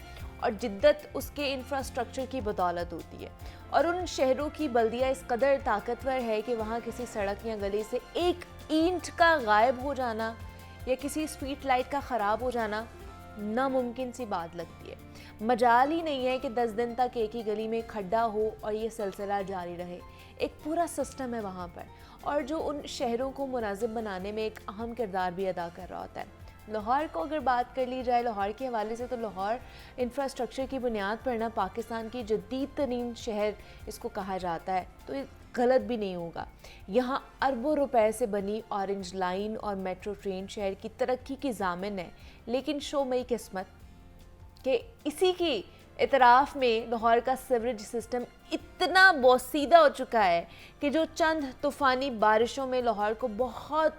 और जिद्दत उसके इंफ्रास्ट्रक्चर की बदौलत होती है। और उन शहरों की बल्दिया इस कदर ताकतवर है कि वहाँ किसी सड़क या गली से एक ईंट का गायब हो जाना या किसी स्ट्रीट लाइट का ख़राब हो जाना नामुमकिन सी बात लगती है। मजाल ही नहीं है कि 10 दिन तक एक ही गली में खड्डा हो और ये सिलसिला जारी रहे। एक पूरा सिस्टम है वहाँ पर, और जो उन शहरों को मुनाजिब बनाने में एक अहम किरदार भी अदा कर रहा होता है। लाहौर को अगर बात कर ली जाए लाहौर के हवाले से, तो लाहौर इंफ्रास्ट्रक्चर की बुनियाद पर ना पाकिस्तान की जदीद तरीन शहर इसको कहा जाता है, तो ये गलत भी नहीं होगा। यहाँ अरबों रुपए से बनी ऑरेंज लाइन और मेट्रो ट्रेन शहर की तरक्की की ज़ामिन है, लेकिन शोमई किस्मत कि इसी की इतराफ़ में लाहौर का सीवरेज सिस्टम इतना बोसीदा हो चुका है कि जो चंद तूफ़ानी बारिशों में लाहौर को बहुत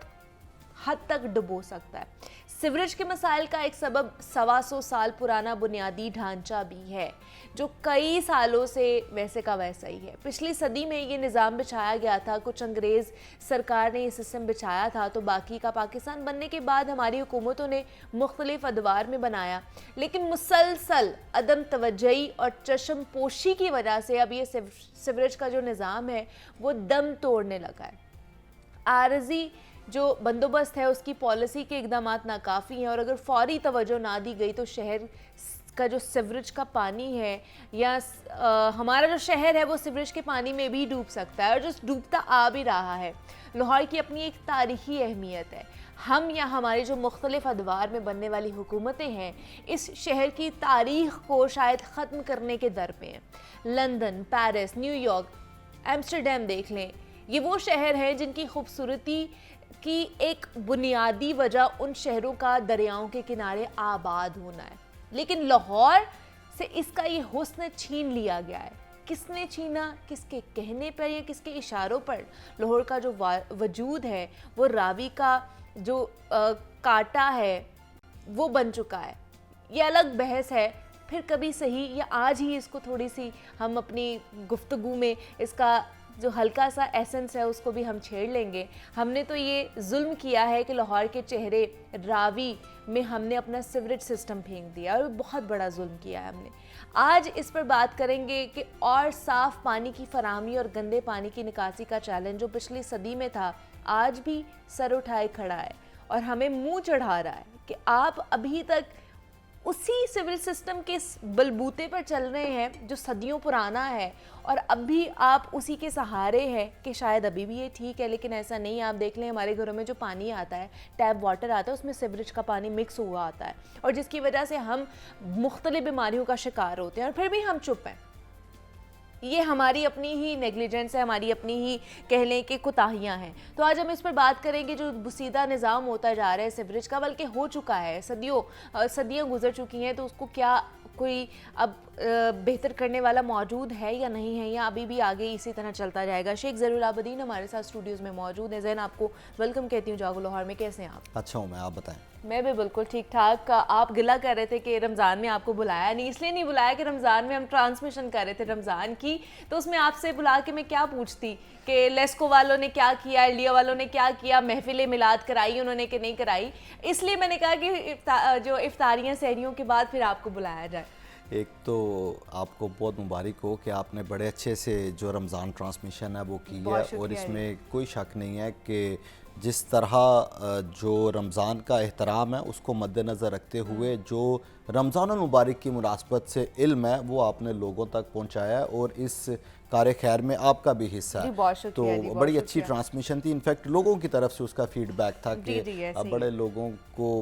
हद तक डुबो सकता है। सीवरेज के मसाइल का एक सबब 125 साल पुराना बुनियादी ढांचा भी है, जो कई सालों से वैसे का वैसा ही है। पिछली सदी में ये निज़ाम बिछाया गया था, कुछ अंग्रेज़ सरकार ने ये सिस्टम बिछाया था, तो बाकी का पाकिस्तान बनने के बाद हमारी हुकूमतों ने मुख्तलिफ अदवार में बनाया, लेकिन मुसलसल अदम तवज्जही और चश्म पोशी की वजह से अब ये सीवरेज का जो निज़ाम है वो दम तोड़ने लगा है। आरज़ी जो बंदोबस्त है उसकी पॉलिसी के इक़दामात नाकाफ़ी हैं, और अगर फौरी तवज्जो ना दी गई तो शहर का जो सीवरेज का पानी है या हमारा जो शहर है वो सीवरेज के पानी में भी डूब सकता है, और जो डूबता आ भी रहा है। लाहौर की अपनी एक तारीख़ी अहमियत है। हम या हमारी जो मुख्तलिफ अदवार में बनने वाली हुकूमतें हैं इस शहर की तारीख़ को शायद ख़त्म करने के दर पे हैं। लंदन, पेरिस, न्यूयॉर्क, एम्स्टरडम देख लें, ये वो शहर हैं जिनकी खूबसूरती की एक बुनियादी वजह उन शहरों का दरियाओं के किनारे आबाद होना है, लेकिन लाहौर से इसका ये हुस्न छीन लिया गया है। किसने छीना, किसके कहने पर या किसके इशारों पर लाहौर का जो वजूद है, वो रावी का जो कांटा है वो बन चुका है। ये अलग बहस है, फिर कभी सही, या आज ही इसको थोड़ी सी हम अपनी गुफ्तगू में इसका जो हल्का सा एसेंस है उसको भी हम छेड़ लेंगे। हमने तो ये जुल्म किया है कि लाहौर के चेहरे रावी में हमने अपना सिवरेज सिस्टम फेंक दिया, और बहुत बड़ा जुल्म किया है हमने। आज इस पर बात करेंगे कि और साफ़ पानी की फराहमी और गंदे पानी की निकासी का चैलेंज जो पिछली सदी में था, आज भी सर उठाए खड़ा है और हमें मुंह चढ़ा रहा है कि आप अभी तक उसी सिविल सिस्टम के बलबूते पर चल रहे हैं जो सदियों पुराना है, और अब भी आप उसी के सहारे हैं कि शायद अभी भी ये ठीक है। लेकिन ऐसा नहीं है। आप देख लें, हमारे घरों में जो पानी आता है, टैप वाटर आता है, उसमें सिवरेज का पानी मिक्स हुआ आता है, और जिसकी वजह से हम मुख्तलिफ बीमारियों का शिकार होते हैं, और फिर भी हम चुप हैं। ये हमारी अपनी ही नेग्लिजेंस है, हमारी अपनी ही कह लें कि कोताहियाँ हैं। तो आज हम इस पर बात करेंगे जो बुसीदा निज़ाम होता जा रहा है सिवरेज का, बल्कि हो चुका है, सदियाँ गुजर चुकी हैं, तो उसको क्या कोई अब बेहतर करने वाला मौजूद है या नहीं है, या अभी भी आगे इसी तरह चलता जाएगा। शेख ज़रूर आबदीन हमारे साथ स्टूडियोज़ में मौजूद है। ज़ैन, आपको वेलकम कहती हूँ जागो लाहौर में। कैसे हैं आप? अच्छा हूँ मैं, आप बताएं। मैं भी बिल्कुल ठीक ठाक। आप गिला कर रहे थे कि रमज़ान में आपको बुलाया नहीं, इसलिए नहीं बुलाया कि रमज़ान में हम ट्रांसमिशन कर रहे थे रमज़ान की, तो उसमें आपसे बुला के मैं क्या पूछती कि लेस्को वालों ने क्या किया, एल्डिया वालों ने क्या किया, महफिल मिलाद कराई उन्होंने कि नहीं कराई। इसलिए मैंने कहा कि जो इफ्तारियाँ सहरियों के बाद फिर आपको बुलाया जाए। एक तो आपको बहुत मुबारक हो कि आपने बड़े अच्छे से जो रमज़ान ट्रांसमिशन है वो की है, और इसमें कोई शक नहीं है कि जिस तरह जो रमज़ान का एहतराम है उसको मद्देनज़र रखते हुए जो रमज़ान मुबारक की मुनासबत से इल्म है वो आपने लोगों तक पहुँचाया है, और इस कार खैर में आपका भी हिस्सा है। तो बड़ी अच्छी ट्रांसमिशन थी। इनफैक्ट लोगों की तरफ से उसका फीडबैक था कि बड़े लोगों को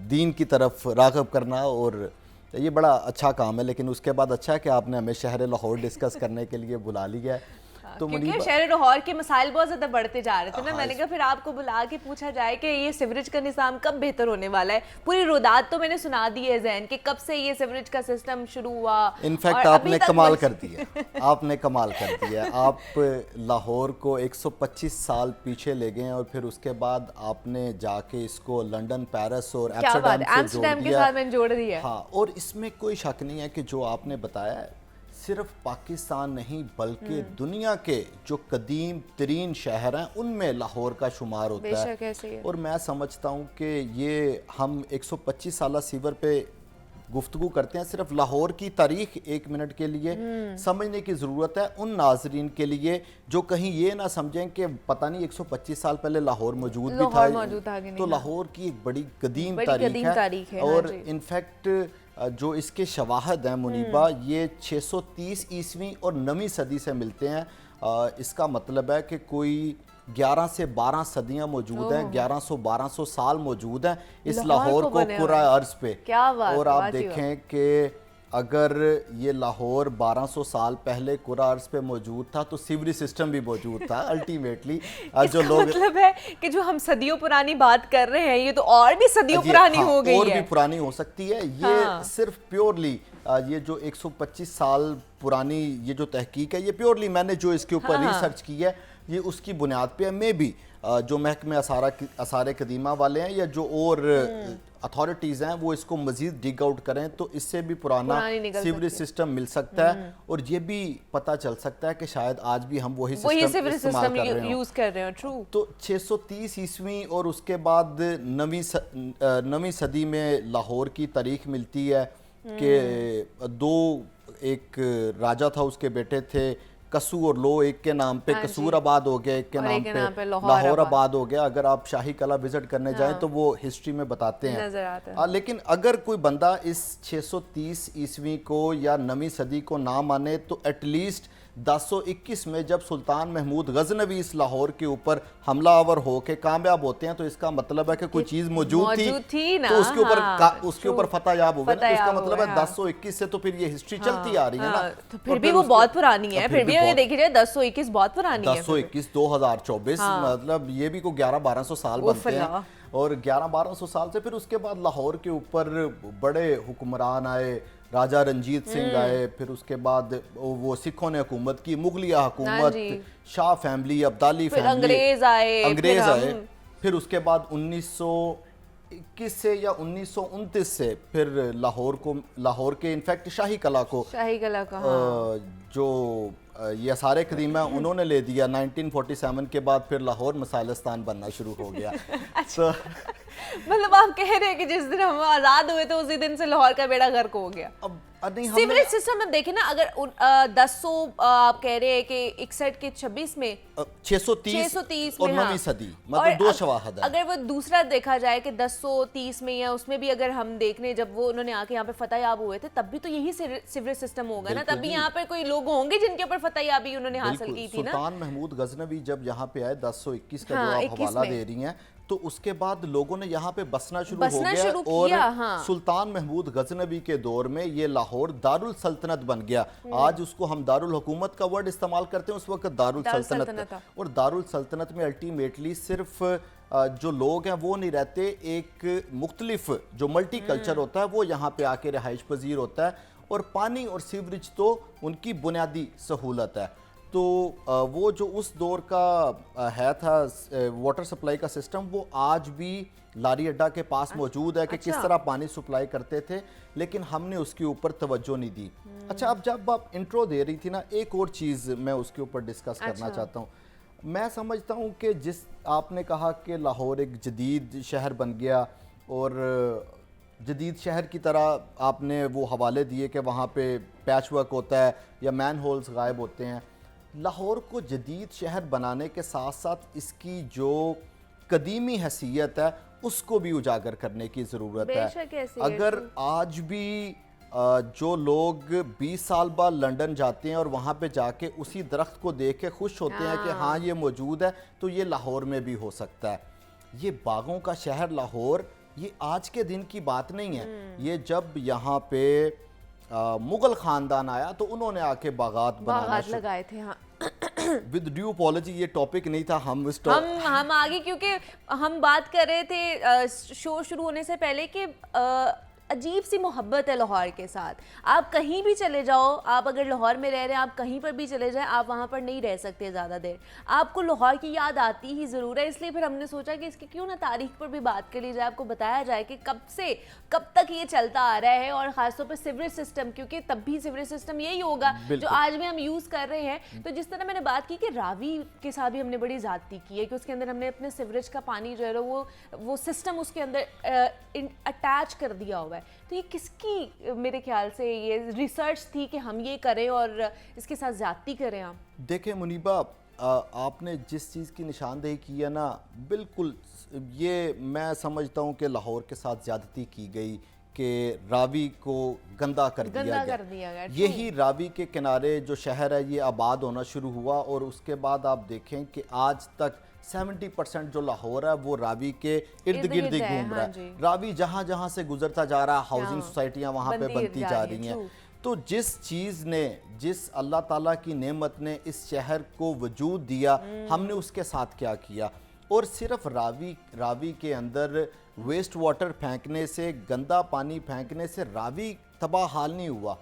दीन की तरफ राग़ब करना, और ये बड़ा अच्छा काम है। लेकिन उसके बाद अच्छा है कि आपने हमें शहर लाहौर डिस्कस करने के लिए बुला लिया है। तो क्योंकि शहर लाहौर के मसाइल बहुत ज़्यादा बढ़ते जा रहे थे ना, मैंने कहा फिर आपको बुला के पूछा जाए कि ये सिवरेज का निज़ाम कब बेहतर होने वाला है। पूरी रुदात तो मैंने सुना दी है ज़ैन कि कब से ये सिवरेज का सिस्टम शुरू हुआ। इनफैक्ट आपने कमाल कर दिया, आपने कमाल कर दिया। आप लाहौर को 125 साल पीछे ले गए, और फिर उसके बाद आपने जाके इसको लंदन, पेरिस और एम्स्टर्डम के साथ मैंने जोड़ दिया। हाँ, और इसमें कोई शक नहीं है कि जो आपने बताया है सिर्फ पाकिस्तान नहीं बल्कि दुनिया के जो कदीम तरीन शहर हैं उनमें लाहौर का शुमार होता है। और मैं समझता हूँ कि ये हम 125 साल सीवर पे गुफ्तगू करते हैं, सिर्फ लाहौर की तारीख एक मिनट के लिए समझने की ज़रूरत है उन नाजरीन के लिए जो कहीं ये ना समझें कि पता नहीं 125 साल पहले लाहौर मौजूद भी था। तो लाहौर की एक बड़ी कदीम तारीख है, और इनफैक्ट जो इसके शवाहद हैं मुनीबा, ये 630 ईस्वी और 9वीं सदी से मिलते हैं। इसका मतलब है कि कोई 11 से 12 सदियां मौजूद हैं, 1100-1200 साल मौजूद हैं इस लाहौर को पूरा अर्ज पे। और आप देखें कि अगर ये लाहौर 1200 साल पहले कुरा अर्ज पे मौजूद था तो सीवरेज सिस्टम भी मौजूद था। अल्टीमेटली जो लोग मतलब है कि जो हम सदियों पुरानी बात कर रहे हैं ये तो और भी सदियों पुरानी हो गई है, और भी पुरानी हो सकती है। ये सिर्फ प्योरली ये जो 125 साल पुरानी ये जो तहकीक है, ये प्योरली मैंने जो इसके ऊपर रिसर्च की है ये उसकी बुनियाद पे है। मे भी जो महकमे आसार कदीमा वाले हैं या जो और अथॉरिटीज़ हैं वो इसको मज़ीद डिग आउट करें तो इससे भी पुराना सीवरेज सिस्टम मिल सकता है, और ये भी पता चल सकता है कि शायद आज भी हम वही सिस्टम यूज़ कर रहे हैं। ट्रू। तो 630 ईस्वी और उसके बाद 9वीं सदी में लाहौर की तारीख मिलती है कि एक राजा था, उसके बेटे थे कसू और लो, एक के नाम पे कसूर आबाद हो गया, एक के नाम पे लाहौर आबाद हो गया। अगर आप शाही कला विजिट करने जाएं तो वो हिस्ट्री में बताते हैं। लेकिन अगर कोई बंदा इस 630 ईस्वी को या 9वीं सदी को ना माने तो एटलीस्ट 1021 में जब सुल्तान महमूद गजनवी इस लाहौर के ऊपर हमलावर होके कामयाब होते हैं तो इसका मतलब है कि कोई चीज मौजूद थी ना, तो उसके ऊपर फतह याब हो गया। तो इसका मतलब है 1021 से तो फिर ये हिस्ट्री चलती आ रही है ना। तो फिर भी वो बहुत पुरानी है, फिर भी ये देखिए जाए 1021 बहुत पुरानी है। 1021 2024 मतलब ये भी को 1100-1200 साल बनते हैं, और 1100-1200 साल से फिर उसके बाद लाहौर के ऊपर बड़े हुक्मरान आए, राजा रंजीत सिंह आए, फिर उसके बाद वो सिखों ने हुकूमत की, मुगलिया हुकूमत, शाह फैमिली, अब्दाली फिर फैमिली, अंग्रेज आए, फिर उसके बाद 1921 से या 1929 से फिर लाहौर के इनफैक्ट शाही कला को जो ये सारे कदीमा उन्होंने ले दिया। 1947 के बाद फिर लाहौर मसाइलस्तान बनना शुरू हो गया। अच्छा। मतलब आप कह रहे हैं कि जिस दिन हम आज़ाद हुए थे उसी दिन से लाहौर का बेड़ा गर्क हो गया। अब नहीं, सीवरेज सिस्टम में देखें ना, अगर 1000 आप कह रहे हैं कि 61 के 26 में 630 और 9वीं सदी, और मतलब 2 शवाहद है। अगर वो दूसरा देखा जाए कि 1030 में या उसमें भी अगर हम देख लें, जब वो उन्होंने आके यहाँ पे फतह याब हुए थे, तब भी तो यही सीवरेज सिस्टम होगा ना, तब भी यहाँ पे कोई लोग होंगे जिनके ऊपर फतह याबी उन्होंने हासिल की थी ना। सुल्तान महमूद गजनवी जब यहाँ पे आए 1021 का जो आप हवाला दे रही हैं, तो उसके बाद लोगों ने यहाँ पे बसना शुरू हो गया और सुल्तान महमूद गजनवी के दौर में ये लाहौर दारुल सल्तनत बन गया। आज उसको हम दारुल हुकूमत का वर्ड इस्तेमाल करते हैं, उस वक्त दारुल सल्तनत था। और दारुल सल्तनत में अल्टीमेटली सिर्फ जो लोग हैं वो नहीं रहते, एक मुख्तलिफ जो मल्टी कल्चर होता है वो यहाँ पे आके रिहाइश पजीर होता है, और पानी और सीवरेज तो उनकी बुनियादी सहूलत है। तो वो जो उस दौर का है था वाटर सप्लाई का सिस्टम, वो आज भी लारी अड्डा के पास मौजूद है कि किस तरह पानी सप्लाई करते थे, लेकिन हमने उसके ऊपर तवज्जो नहीं दी। अच्छा, अब जब आप इंट्रो दे रही थी ना, एक और चीज़ मैं उसके ऊपर डिस्कस करना चाहता हूँ। मैं समझता हूँ कि जिस आपने कहा कि लाहौर एक जदीद शहर बन गया, और जदीद शहर की तरह आपने वो हवाले दिए कि वहाँ पे पैच वर्क होता है या मैन होल्स गायब होते हैं। लाहौर को जदीद शहर बनाने के साथ साथ इसकी जो कदीमी हैसियत है उसको भी उजागर करने की ज़रूरत है। अगर आज भी जो लोग 20 साल बाद लंदन जाते हैं और वहाँ पे जाके उसी दरख्त को देख के खुश होते हैं कि हाँ ये मौजूद है, तो ये लाहौर में भी हो सकता है। ये बागों का शहर लाहौर ये आज के दिन की बात नहीं है। ये जब यहाँ पे मुगल खानदान आया तो उन्होंने आके बागात लगाए थे। हाँ। विद ड्यू अपॉलॉजी, ये टॉपिक नहीं था, हम आगे, क्योंकि हम बात कर रहे थे शो शुरू होने से पहले कि अजीब सी मोहब्बत है लाहौर के साथ। आप कहीं भी चले जाओ, आप अगर लाहौर में रह रहे हैं, आप कहीं पर भी चले जाएं, आप वहाँ पर नहीं रह सकते ज़्यादा देर, आपको लाहौर की याद आती ही ज़रूर है। इसलिए फिर हमने सोचा कि इसकी क्यों ना तारीख पर भी बात कर ली जाए, आपको बताया जाए कि कब से कब तक ये चलता आ रहा है, और ख़ासतौर पर सीवरेज सिस्टम, क्योंकि तब भी सीवरेज सिस्टम यही होगा जो आज भी हम यूज़ कर रहे हैं। तो जिस तरह मैंने बात की कि रावी के साथ भी हमने बड़ी ज़्यादती की है कि उसके अंदर हमने अपने सीवरेज का पानी जो है वो सिस्टम उसके अंदर अटैच कर दिया हुआ है। तो ये किसकी, मेरे ख्याल से ये रिसर्च थी कि हम ये करें और इसके साथ ज्यादती करें। आप देखें मुनीबा, आपने जिस चीज़ की निशानदेही की है ना, बिल्कुल ये मैं समझता हूँ कि लाहौर के साथ ज्यादती की गई कि रावी को गंदा कर दिया गया। यही रावी के किनारे जो शहर है ये आबाद होना शुरू हुआ, और उसके बाद आप देखें कि आज तक 70% जो लाहौर है वो रावी के इर्द गिर्द ही घूम रहा है। रावी जहाँ जहाँ से गुजरता जा रहा है, हाउसिंग सोसाइटियाँ वहाँ पे बनती जा रही हैं। तो जिस चीज़ ने, जिस अल्लाह ताला की नेमत ने इस शहर को वजूद दिया, हमने उसके साथ क्या किया। और सिर्फ रावी के अंदर वेस्ट वाटर फेंकने से, गंदा पानी फेंकने से रावी तबाह हाल नहीं हुआ।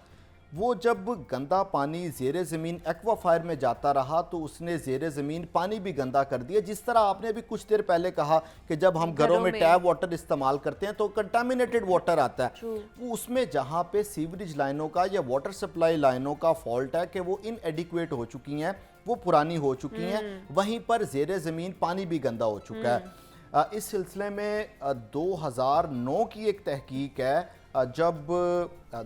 वो जब गंदा पानी ज़ेरे ज़मीन एक्वाफायर में जाता रहा तो उसने ज़ेरे ज़मीन पानी भी गंदा कर दिया। जिस तरह आपने अभी कुछ देर पहले कहा कि जब हम घरों में टैप वाटर इस्तेमाल करते हैं तो कंटामिनेटेड वाटर आता है, वो उसमें जहाँ पे सीवरेज लाइनों का या वाटर सप्लाई लाइनों का फॉल्ट है कि वो इनएडिक्वेट हो चुकी हैं, वो पुरानी हो चुकी हैं, वहीं पर ज़ेरे ज़मीन पानी भी गंदा हो चुका है। इस सिलसिले में 2009 की एक तहकीक है, जब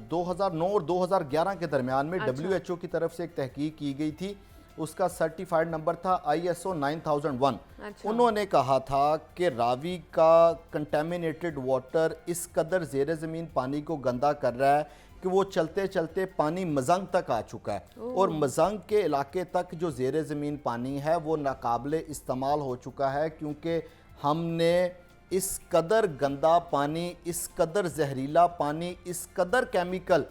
2009 और 2011 के दरमियान में WHO की तरफ से एक तहकीक की गई थी, उसका सर्टिफाइड नंबर था ISO 9001। उन्होंने कहा था कि रावी का कंटेमिनेटेड वाटर इस कदर ज़ेरे ज़मीन पानी को गंदा कर रहा है कि वो चलते चलते पानी मजंग तक आ चुका है, और मजंग के इलाके तक जो ज़ेरे ज़मीन पानी है वो नाकाबिले इस्तेमाल हो चुका है, क्योंकि हमने इस कदर गंदा पानी, इस कदर जहरीला पानी, इस कदर केमिकल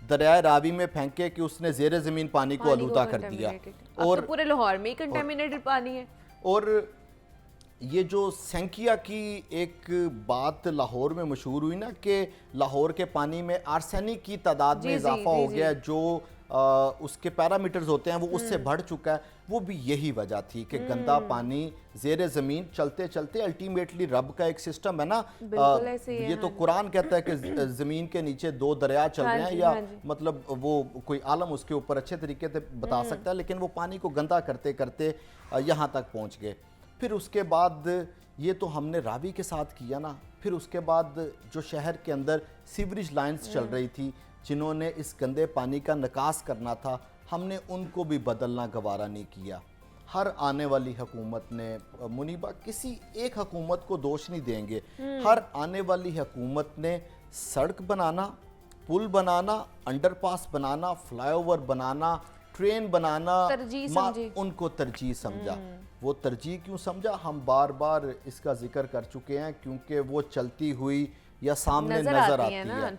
दरियाए रावी में फेंके कि उसने ज़ेरे ज़मीन पानी को आलूदा कर दिया। और तो पूरे लाहौर में कंटेमिनेटेड पानी है। और ये जो सेंकिया की एक बात लाहौर में मशहूर हुई ना कि लाहौर के पानी में आर्सेनिक की तादाद में इजाफा हो गया, जो उसके पैरामीटर्स होते हैं वो उससे बढ़ चुका है, वो भी यही वजह थी कि गंदा पानी ज़ेरे ज़मीन चलते चलते अल्टीमेटली रब का एक सिस्टम है ना, ये तो कुरान कहता है कि ज़मीन के नीचे दो दरिया चल रहे हैं, या मतलब वो कोई आलम उसके ऊपर अच्छे तरीके से बता सकता है, लेकिन वो पानी को गंदा करते करते यहाँ तक पहुँच गए। फिर उसके बाद ये तो हमने रावी के साथ किया ना, फिर उसके बाद जो शहर के अंदर सीवरेज लाइंस चल रही थी जिन्होंने इस गंदे पानी का निकास करना था, हमने उनको भी बदलना गवारा नहीं किया। हर आने वाली हुकूमत ने, मुनीबा किसी एक हुकूमत को दोष नहीं देंगे, हर आने वाली हुकूमत ने सड़क बनाना, पुल बनाना, अंडरपास बनाना, फ्लाईओवर बनाना, ट्रेन बनाना, उनको तरजीह समझा। वो तरजीह क्यों समझा, हम बार बार इसका जिक्र कर चुके हैं, क्योंकि वो चलती हुई या सामने नजर आती है।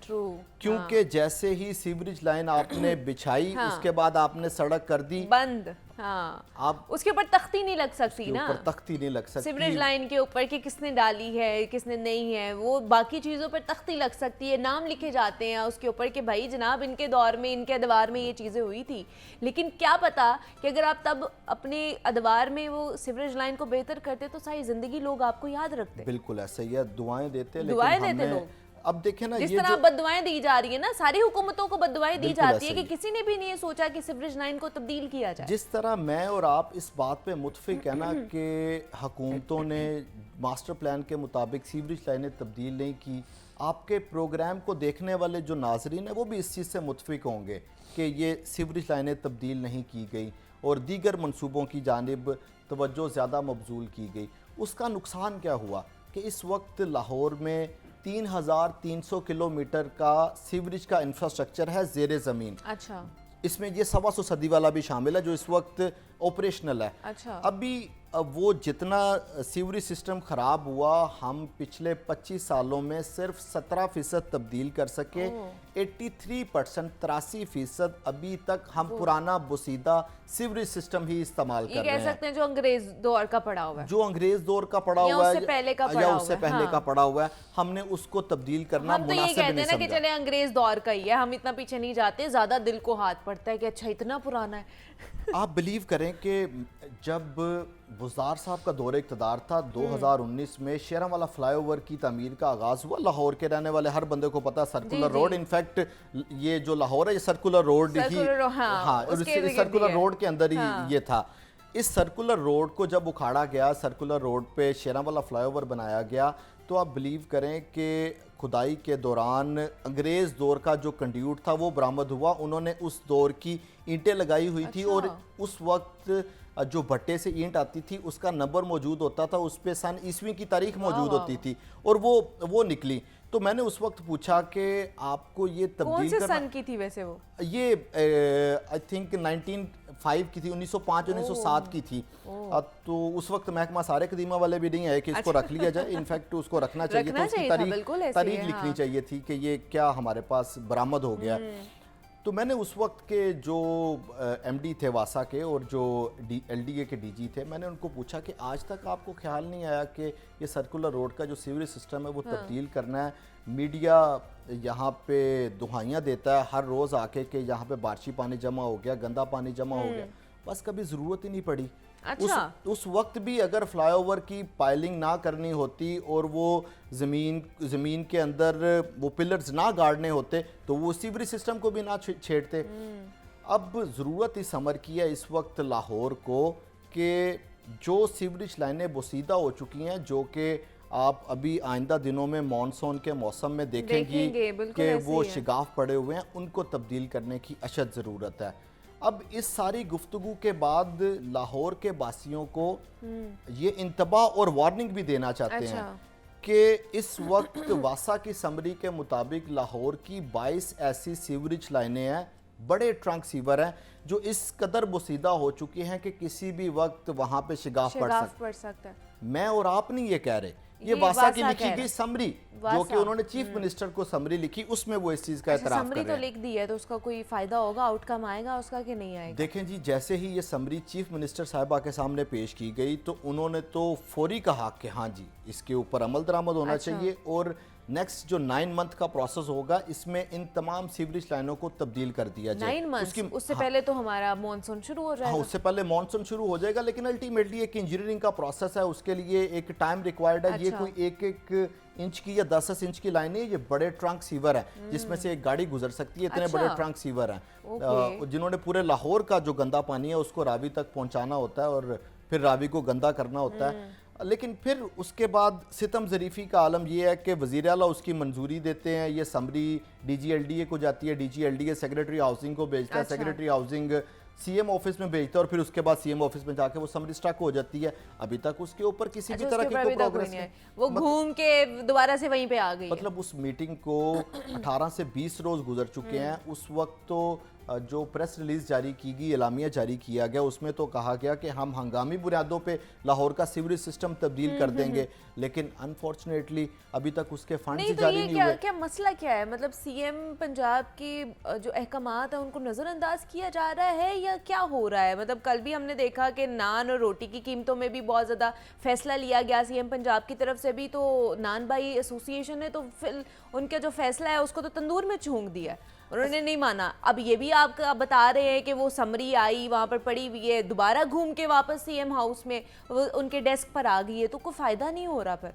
क्योंकि जैसे ही सीवरेज लाइन आपने बिछाई, उसके बाद आपने सड़क कर दी बंद, आप उसके ऊपर तख्ती नहीं लग सकती ना, ऊपर तख्ती नहीं लग सकती सीवरेज लाइन के ऊपर कि किसने डाली है किसने नहीं है, वो बाकी चीजों पर तख्ती लग सकती है, नाम लिखे जाते हैं उसके ऊपर कि भाई जनाब इनके दौर में इनके अदवार में ये चीजें हुई थी। लेकिन क्या पता कि अगर आप तब अपने अदवार में वो सीवरेज लाइन को बेहतर करते तो सारी जिंदगी लोग आपको याद रखते। बिल्कुल ऐसा ही है, दुआएं देते लोग। अब देखें ना, जिस तरह बद्दुआएं दी जा रही है ना, सारी हुकूमतों को बद्दुआएं दी जाती है कि किसी ने भी नहीं सोचा कि सीवरेज लाइन को तब्दील किया जाए। जिस तरह मैं और आप इस बात पे मुत्फिक है ना कि हुकूमतों ने मास्टर प्लान के मुताबिक सीवरेज लाइनें तब्दील नहीं की, आपके प्रोग्राम को देखने वाले जो नाजरीन है वो भी इस चीज़ से मुत्फिक होंगे कि ये सीवरेज लाइनें तब्दील नहीं की गई और दीगर मनसूबों की जानिब तवज्जो ज़्यादा मबजूल की गई। उसका नुकसान क्या हुआ कि इस वक्त लाहौर में 3,300 किलोमीटर का सीवरेज का इंफ्रास्ट्रक्चर है ज़ेरे ज़मीन। अच्छा, इसमें ये 125 सदी वाला भी शामिल है जो इस वक्त ऑपरेशनल है। अच्छा, अभी वो जितना सीवरेज सिस्टम ख़राब हुआ, हम पिछले 25 सालों में सिर्फ 17% तब्दील कर सके। 83% 83% अभी तक हम पुराना बुसीदा सीवरेज सिस्टम ही इस्तेमाल कर रहे हैं। कह सकते हैं जो अंग्रेज दौर का पड़ा हुआ है, जो अंग्रेज दौर का पड़ा हुआ है, या उससे पहले का पड़ा हुआ है, हमने उसको तब्दील करना हम तो ये कहते हैं ना कि चले अंग्रेज दौर का ही है, हम इतना पीछे नहीं जाते, ज्यादा दिल को हाथ पड़ता है कि अच्छा इतना पुराना है। आप बिलीव करें कि जब बुज़दार साहब का दौर इक़्तिदार था 2019 में शेरांवाला फ्लाईओवर की तमीर का आगाज़ हुआ। लाहौर के रहने वाले हर बंदे को पता है सर्कुलर रोड, इनफैक्ट ये जो लाहौर है ये सर्कुलर रोड ही, इस सर्कुलर रोड के अंदर ही ये था। इस सर्कुलर रोड को जब उखाड़ा गया, सर्कुलर रोड पे शेरांवाला फ्लाईओवर बनाया गया, तो आप बिलीव करें कि खुदाई के दौरान अंग्रेज़ दौर का जो कंड्यूट था वो बरामद हुआ। उन्होंने उस दौर की ईंटें लगाई हुई थी और उस वक्त जो भट्टे से ईंट आती थी उसका नंबर मौजूद होता था, उस पे सन ईस्वी की तारीख मौजूद होती थी और वो निकली। तो मैंने उस वक्त पूछा कि आपको ये तब्दील कौन से सन की थी वैसे वो? ये आई थिंक 1905 की थी, 1905-1907 की थी। तो उस वक्त महकमा सारे कदीमा वाले भी नहीं है कि इसको रख लिया जाए, इनफैक्ट उसको रखना चाहिए था, उसकी तारीख लिखनी चाहिए थी कि ये क्या हमारे पास बरामद हो गया। तो मैंने उस वक्त के जो एमडी थे वासा के और जो एलडीए के डीजी थे, मैंने उनको पूछा कि आज तक आपको ख्याल नहीं आया कि ये सर्कुलर रोड का जो सीवरेज सिस्टम है वो तब्दील करना है? मीडिया यहाँ पे दुहाइयाँ देता है हर रोज़ आके कि यहाँ पे बारिशी पानी जमा हो गया, गंदा पानी जमा हो गया, बस कभी ज़रूरत ही नहीं पड़ी। अच्छा। उस वक्त भी अगर फ्लाईओवर की पाइलिंग ना करनी होती और वो ज़मीन के अंदर वो पिलर्स ना गाड़ने होते तो वो सीवरेज सिस्टम को भी ना छेड़ते। अब ज़रूरत इस अमर की है इस वक्त लाहौर को कि जो सीवरेज लाइनें बोसीदा हो चुकी हैं, जो कि आप अभी आइंदा दिनों में मानसून के मौसम में देखेंगी कि वो शिगाफ पड़े हुए हैं, उनको तब्दील करने की अशद ज़रूरत है। अब इस सारी गुफ्तगू के बाद लाहौर के बासियों को ये इंतबाह और वार्निंग भी देना चाहते हैं कि इस वक्त वासा की समरी के मुताबिक लाहौर की 22 ऐसी सीवरेज लाइनें हैं, बड़े ट्रंक सीवर हैं जो इस कदर बोसीदा हो चुकी हैं कि किसी भी वक्त वहाँ पे शिगाफ पड़ सकता है। मैं और आप नहीं ये कह रहे, ये वासा की वासा लिखी कह गई रहा। समरी, जो वासा। कि उन्होंने चीफ मिनिस्टर को समरी लिखी, उसमें वो इस चीज का अच्छा, एतराफ समरी कर तो रहे हैं। लिख दी है, तो उसका कोई फायदा होगा, आउटकम आएगा उसका कि नहीं आएगा? देखें जी, जैसे ही ये समरी चीफ मिनिस्टर साहिबा के सामने पेश की गई तो उन्होंने तो फौरी कहा कि हाँ जी, इसके ऊपर अमल दरामद होना अच्छा। चाहिए और नेक्स्ट जो 9 मंथ का प्रोसेस होगा इसमें इन तमाम सीवरेज लाइनों को तब्दील कर दिया जाए। 9 मंथ्स, उससे पहले तो हमारा मॉनसून शुरू हो जाएगा। हाँ, उससे पहले मॉनसून शुरू हो जाएगा, लेकिन अल्टीमेटली एक इंजीनियरिंग का प्रोसेस है, उसके लिए एक टाइम रिक्वायर्ड है। ये अच्छा। कोई एक एक इंच की या 10 इंच की लाइन है, ये बड़े ट्रंक सीवर है जिसमें से एक गाड़ी गुजर सकती है, इतने अच्छा। बड़े ट्रंक सीवर हैं जिन्होंने पूरे लाहौर का जो गंदा पानी है उसको रावी तक पहुंचाना होता है और फिर रावी को गंदा करना होता है। लेकिन फिर उसके बाद सितम ज़रीफ़ी का आलम यह है कि वज़ीर आला उसकी मंजूरी देते हैं, ये समरी DGLDA को जाती है, DGLDA सेक्रेटरी हाउसिंग को भेजता है, अच्छा। सेक्रेटरी हाउसिंग CM ऑफिस में भेजता है और फिर उसके बाद CM ऑफिस में जाके वो समरी स्टक हो जाती है। अभी तक उसके ऊपर किसी भी अच्छा, तरह उसके की ऊपर कोई अभी तक कोई प्रोग्रेस नहीं नहीं। आई। वो घूम के दोबारा से वहीं पे आ गई है। मतलब उस मीटिंग को 18 से 20 रोज गुजर चुके हैं। उस वक्त तो जो प्रेस रिलीज जारी की गई, एलामिया जारी किया गया, उसमें तो कहा गया कि हम हंगामी बुनियादों पे लाहौर का सीवरेज सिस्टम तब्दील कर देंगे, लेकिन अनफॉर्चुनेटली अभी तक उसके फंड नहीं, तो जारी ये नहीं क्या हुए। क्या मसला क्या है? मतलब CM पंजाब की जो अहकामात है उनको नज़रअंदाज किया जा रहा है या क्या हो रहा है? मतलब कल भी हमने देखा कि नान और रोटी की कीमतों में भी बहुत ज़्यादा फैसला लिया गया CM पंजाब की तरफ से भी, तो नान भाई एसोसिएशन ने तो फिर उनका जो फैसला है उसको तो तंदूर में झोंक दिया, उन्होंने नहीं माना। अब ये भी आप बता रहे हैं कि वो समरी आई, वहाँ पर पड़ी हुई है, दोबारा घूम के वापस CM हाउस में वो उनके डेस्क पर आ गई है, तो कोई फ़ायदा नहीं हो रहा फिर।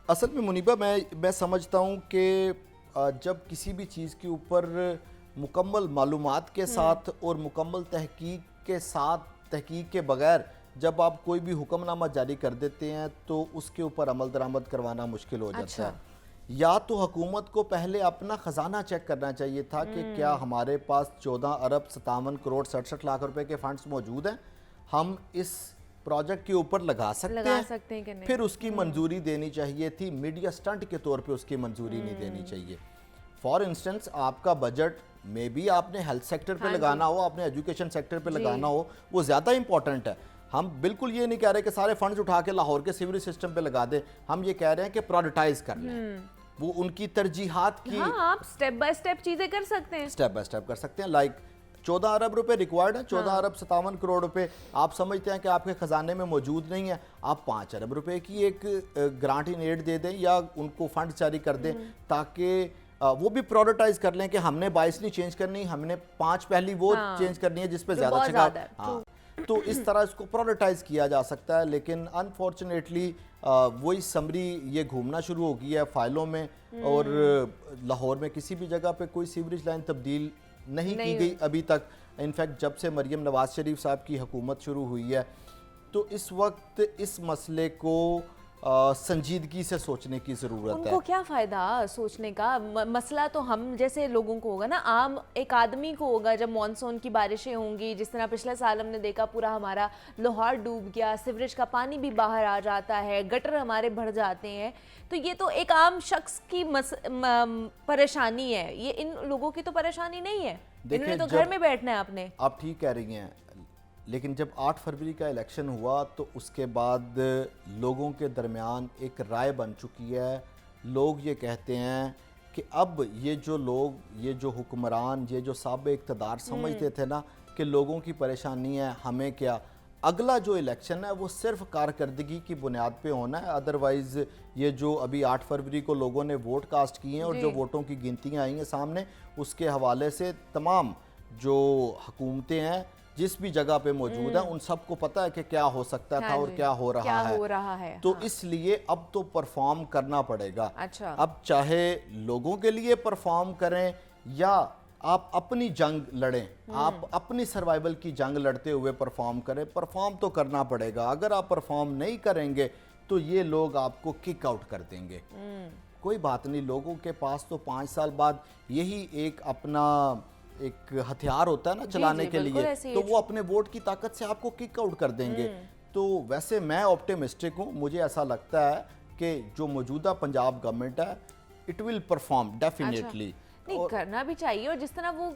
असल में मुनीबा, मैं समझता हूँ कि जब किसी भी चीज़ के ऊपर मुकम्मल मालूमात के साथ और मुकम्मल तहकीक के साथ, तहकीक के बगैर जब आप कोई भी हुक्मनामा जारी कर देते हैं तो उसके ऊपर अमल दरामद करवाना मुश्किल हो जाता है। या तो हुकूमत को पहले अपना ख़जाना चेक करना चाहिए था कि क्या हमारे पास 14 अरब 57 करोड़ 67 लाख रुपए के फंड्स मौजूद हैं, हम इस प्रोजेक्ट के ऊपर लगा सकते हैं कि नहीं। फिर उसकी मंजूरी देनी चाहिए थी। मीडिया स्टंट के तौर पे उसकी मंजूरी नहीं देनी चाहिए। फॉर इंस्टेंस, आपका बजट में भी आपने हेल्थ सेक्टर पे लगाना हो, आपने एजुकेशन सेक्टर पे लगाना हो, वो ज़्यादा इंपॉर्टेंट है। हम बिल्कुल ये नहीं कह रहे कि सारे फंड्स उठा के लाहौर के सिविल सिस्टम पे लगा दें, हम ये कह रहे हैं कि प्रायोरिटाइज कर लें। वो उनकी तरजीहात की हाँ, आप स्टेप बाय स्टेप चीजें कर सकते हैं, स्टेप बाय स्टेप कर सकते हैं। लाइक 14 अरब रुपए रिक्वायर्ड है, 14 अरब 57 करोड़ रुपए आप समझते हैं कि आपके खजाने में मौजूद नहीं है, आप 5 अरब रुपए की एक ग्रांट इन एड दे दें या उनको फंड जारी कर दें, ताकि वो भी प्रायोरिटाइज कर लें कि हमने 22 नहीं चेंज करनी, हमने 5 पहली वो चेंज करनी है जिसपे ज्यादा जगह। हाँ, तो इस तरह इसको प्रायोरिटाइज किया जा सकता है। लेकिन अनफॉर्चुनेटली वही समरी ये घूमना शुरू हो गई है फाइलों में, और लाहौर में किसी भी जगह पे कोई सीवरेज लाइन तब्दील नहीं की गई अभी तक। इनफैक्ट जब से मरियम नवाज शरीफ साहब की हुकूमत शुरू हुई है, तो इस वक्त इस मसले को संजीदगी से सोचने की ज़रूरत है। उनको क्या फ़ायदा सोचने का? मसला तो हम जैसे लोगों को होगा ना, आम एक आदमी को होगा जब मॉनसून की बारिशें होंगी, जिस तरह पिछले साल हमने देखा पूरा हमारा लाहौर डूब गया, सीवरेज का पानी भी बाहर आ जाता है, गटर हमारे भर जाते हैं। तो ये तो एक आम शख्स की परेशानी है, ये इन लोगों की तो परेशानी नहीं है। इन्होंने तो घर में बैठना है अपने। आप ठीक कह रही हैं, लेकिन जब 8 फरवरी का इलेक्शन हुआ तो उसके बाद लोगों के दरमियान एक राय बन चुकी है। लोग ये कहते हैं कि अब ये जो लोग, ये जो हुक्मरान, ये जो साबिक़ इक़्तिदार समझते थे ना कि लोगों की परेशानी है, हमें क्या, अगला जो इलेक्शन है वो सिर्फ कारकर्दगी की बुनियाद पे होना है। अदरवाइज़ ये जो अभी 8 फरवरी को लोगों ने वोट कास्ट किए हैं और जो वोटों की गिनतियाँ आई हैं सामने, उसके हवाले से तमाम जो हुकूमतें हैं जिस भी जगह पे मौजूद है, उन सबको पता है कि क्या हो सकता था और क्या हो रहा है। तो इसलिए अब तो परफॉर्म करना पड़ेगा। अच्छा। अब चाहे लोगों के लिए परफॉर्म करें या आप अपनी जंग लड़ें, आप अपनी सर्वाइवल की जंग लड़ते हुए परफॉर्म करें, परफॉर्म तो करना पड़ेगा। अगर आप परफॉर्म नहीं करेंगे तो ये लोग आपको किक आउट कर देंगे। कोई बात नहीं, लोगों के पास तो 5 साल बाद यही एक अपना एक हथियार होता है ना चलाने के लिए, तो वो अपने वोट की ताकत से आपको किक आउट कर देंगे। तो वैसे मैं ऑप्टिमिस्टिक हूँ, मुझे ऐसा लगता है कि जो मौजूदा पंजाब गवर्नमेंट है, इट विल परफॉर्म डेफिनेटली। नहीं करना भी चाहिए, और जिस तरह वो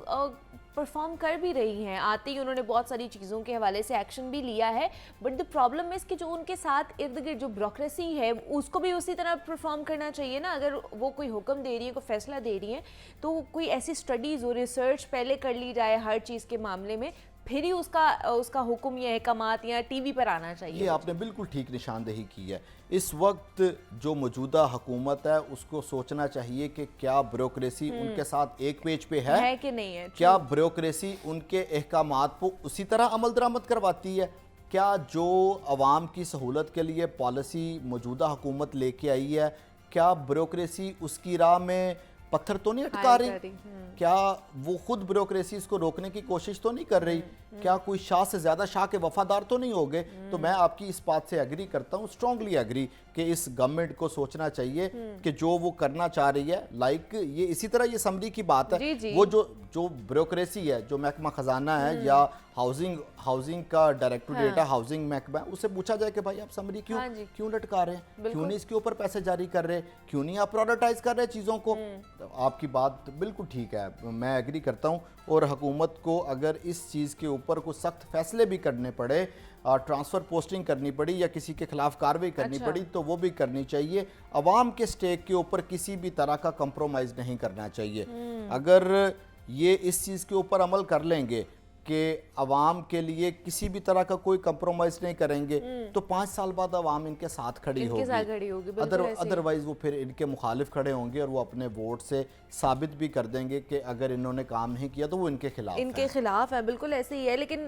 परफॉर्म कर भी रही हैं, आते ही उन्होंने बहुत सारी चीज़ों के हवाले से एक्शन भी लिया है, बट द प्रॉब्लम इज़ कि जो उनके साथ इर्द गिर्द जो ब्यूरोक्रेसी है उसको भी उसी तरह परफॉर्म करना चाहिए ना। अगर वो कोई हुक्म दे रही है, कोई फैसला दे रही है, तो कोई ऐसी स्टडीज़ और रिसर्च पहले कर ली जाए हर चीज़ के मामले में, फिर ही उसका हुक्म या अहकामात या टीवी पर आना चाहिए। ये आपने बिल्कुल ठीक निशानदेही की है। इस वक्त जो मौजूदा हुकूमत है उसको सोचना चाहिए कि क्या ब्यूरोक्रेसी उनके साथ एक पेज पे है कि नहीं है, क्या ब्यूरोक्रेसी उनके अहकामात को उसी तरह अमल दरामद करवाती है, क्या जो अवाम की सहूलत के लिए पॉलिसी मौजूदा हुकूमत लेके आई है, क्या ब्यूरोक्रेसी उसकी राह में पत्थर तो नहीं अटका रही, क्या वो खुद ब्यूरोक्रेसी इसको रोकने की कोशिश तो नहीं कर रही, क्या कोई शाह से ज्यादा शाह के वफादार तो नहीं हो गए। तो मैं आपकी इस बात से एग्री करता हूँ, स्ट्रांगली एग्री, कि इस गवर्नमेंट को सोचना चाहिए कि जो वो करना चाह रही है, लाइक ये इसी तरह ये समरी की बात है, वो जो ब्यूरोक्रेसी है, जो महकमा खजाना है या हाउसिंग का डायरेक्टोरेट है, हाउसिंग महकमा, उससे पूछा जाए कि भाई आप समरी क्यों लटका रहे हैं, क्यों नहीं इसके ऊपर पैसे जारी कर रहे, क्यों नहीं आप प्रायोरिटाइज कर रहे चीज़ों को। तो आपकी बात बिल्कुल ठीक है, मैं एग्री करता हूँ। और हुकूमत को अगर इस चीज़ के ऊपर कुछ सख्त फैसले भी करने पड़े, ट्रांसफ़र पोस्टिंग करनी पड़ी या किसी के खिलाफ कार्रवाई करनी पड़ी, तो वो भी करनी चाहिए। अवाम के स्टेक के ऊपर किसी भी तरह का कंप्रोमाइज़ नहीं करना चाहिए। अगर ये इस चीज़ के ऊपर अमल कर लेंगे कि अवाम के लिए किसी भी तरह का कोई कंप्रोमाइज़ नहीं करेंगे, तो 5 साल बाद अवाम इनके साथ खड़ी होगी, अदरवाइज वो फिर इनके मुखालिफ खड़े होंगे और वो अपने वोट से साबित भी कर देंगे कि अगर इन्होंने काम नहीं किया तो वो इनके खिलाफ है। बिल्कुल ऐसे ही है। लेकिन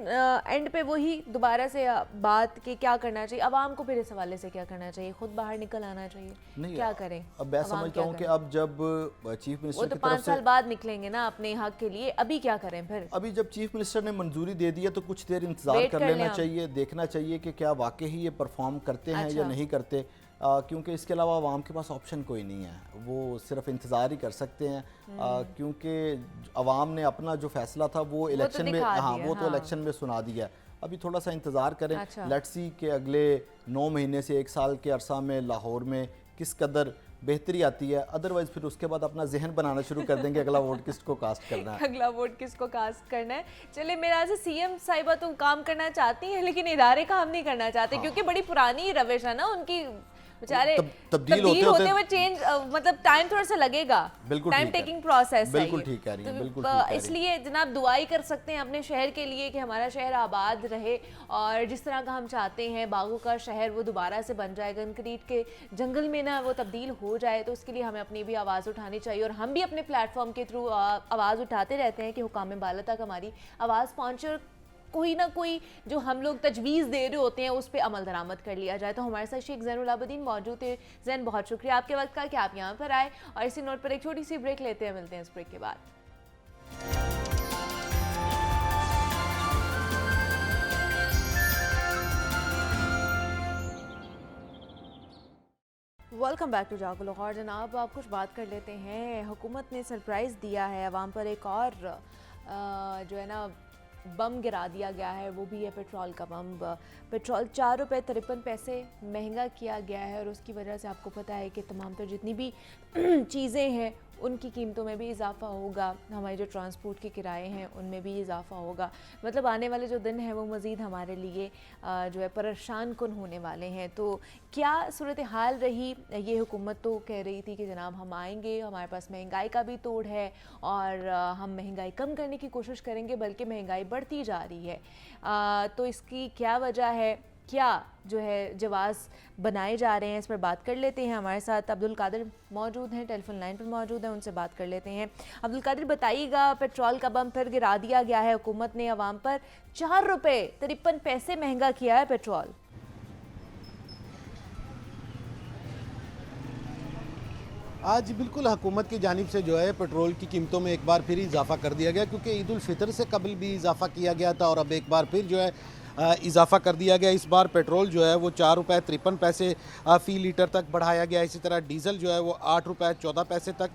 एंड पे वही दोबारा से बात कि क्या करना चाहिए अवाम को, फिर इस हवाले से क्या करना चाहिए, खुद बाहर निकल आना चाहिए, नहीं क्या करें। अब मैं समझता हूँ कि अब जब चीफ मिनिस्टर वो तो 5 साल बाद निकलेंगे ना अपने हक के लिए, अभी क्या करें फिर। अभी जब चीफ मिनिस्टर ने मंजूरी दे दी है तो कुछ देर इंतजार कर लेना चाहिए, देखना चाहिए कि क्या वाकई ही ये परफॉर्म करते हैं या नहीं करते, क्योंकि इसके अलावा आवाम के पास ऑप्शन कोई नहीं है, वो सिर्फ इंतज़ार ही कर सकते हैं, क्योंकि आवाम ने अपना जो फैसला था वो इलेक्शन में, वो तो इलेक्शन में सुना दिया। अभी थोड़ा सा इंतज़ार करें, लेट्स सी कि अगले 9 महीने से 1 साल के अरसा में लाहौर में किस कदर बेहतरी आती है, अदरवाइज फिर उसके बाद अपना जहन बनाना शुरू कर देंगे अगला वोट किसको कास्ट करना है। अगला वोट किसको कास्ट करना है। चलिए, मेरा से सीएम साहिबा तो काम करना चाहती हैं लेकिन इदारे काम नहीं करना चाहते, क्योंकि बड़ी पुरानी रविश है ना उनकी, बेचारे तब्दील होते हुए चेंज, मतलब टाइम थोड़ा सा लगेगा, टाइम टेकिंग प्रोसेस है। बिल्कुल ठीक कह रही हैं, बिल्कुल ठीक कह रही हैं। इसलिए जनाब दुआई कर सकते हैं अपने शहर के लिए कि हमारा शहर आबाद रहे, और जिस तरह का हम चाहते हैं बागों का शहर वो दोबारा से बन जाए, कंक्रीट के जंगल में ना वो तब्दील हो जाए, तो उसके लिए हमें अपनी भी आवाज़ उठानी चाहिए। और हम भी अपने प्लेटफॉर्म के थ्रू आवाज़ उठाते रहते हैं कि हुकाम बाला तक हमारी आवाज़ पहुँचे और कोई ना कोई जो हम लोग तजवीज़ दे रहे होते हैं उस पर अमल दरामद कर लिया जाए। तो हमारे साथ शेख ज़ैनुल आबिदीन मौजूद थे। ज़ैन, बहुत शुक्रिया आपके वक्त का कि आप यहाँ पर आए, और इसी नोट पर एक छोटी सी ब्रेक लेते हैं, मिलते हैं इस ब्रेक के बाद। वेलकम बैक टू जागो लाहौर। जनाब, आप कुछ बात कर लेते हैं। हुकूमत ने सरप्राइज़ दिया है अवाम पर, एक और जो है ना बम गिरा दिया गया है, वो भी है पेट्रोल का बम। पेट्रोल 4 रुपये 53 पैसे महंगा किया गया है, और उसकी वजह से आपको पता है कि तमाम तो जितनी भी चीज़ें हैं उनकी कीमतों में भी इजाफा होगा, हमारे जो ट्रांसपोर्ट के किराए हैं उनमें भी इजाफा होगा। मतलब आने वाले जो दिन हैं वो मज़ीद हमारे लिए जो है परेशान कुन होने वाले हैं। तो क्या सूरत हाल रही, ये हुकूमत तो कह रही थी कि जनाब हम आएंगे, हमारे पास महंगाई का भी तोड़ है और हम महंगाई कम करने की कोशिश करेंगे, बल्कि महंगाई बढ़ती जा रही है। तो इसकी क्या वजह है, क्या जो है जवाब बनाए जा रहे हैं, इस पर बात कर लेते हैं। हमारे साथ अब्दुल कादिर मौजूद हैं, टेलीफोन लाइन पर मौजूद हैं, उनसे बात कर लेते हैं। अब्दुल कादिर, बताइएगा, पेट्रोल का बम फिर गिरा दिया गया है हुकूमत ने अवाम पर, 4 रुपये 53 पैसे महंगा किया है पेट्रोल। आज बिल्कुल हुकूमत की जानिब से जो है पेट्रोल की कीमतों में एक बार फिर इजाफा कर दिया गया, क्योंकि ईद उल फितर से कबल भी इजाफा किया गया था और अब एक बार फिर जो है इजाफा कर दिया गया। इस बार पेट्रोल जो है वो 4 रुपये 53 पैसे फ़ी लीटर तक बढ़ाया गया। इसी तरह डीजल जो है वो 8 रुपये 14 पैसे तक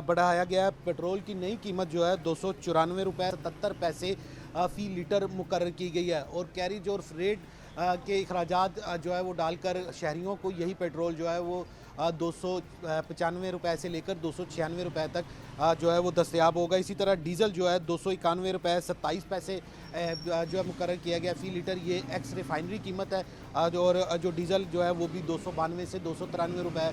बढ़ाया गया। पेट्रोल की नई कीमत जो है 294 रुपये 77 पैसे फ़ी लीटर मुकर्रर की गई है, और कैरिज और फ्रेट के अखराजात जो है वो डालकर शहरियों को यही पेट्रोल जो है वो ₹295 से लेकर ₹296 तक जो है वो दस्तयाब होगा। इसी तरह डीज़ल जो है ₹291.27 जो है मुकर्रर किया गया फ़ी लीटर, ये एक्स रिफाइनरी कीमत है। और जो डीज़ल जो है वो भी ₹292 से ₹293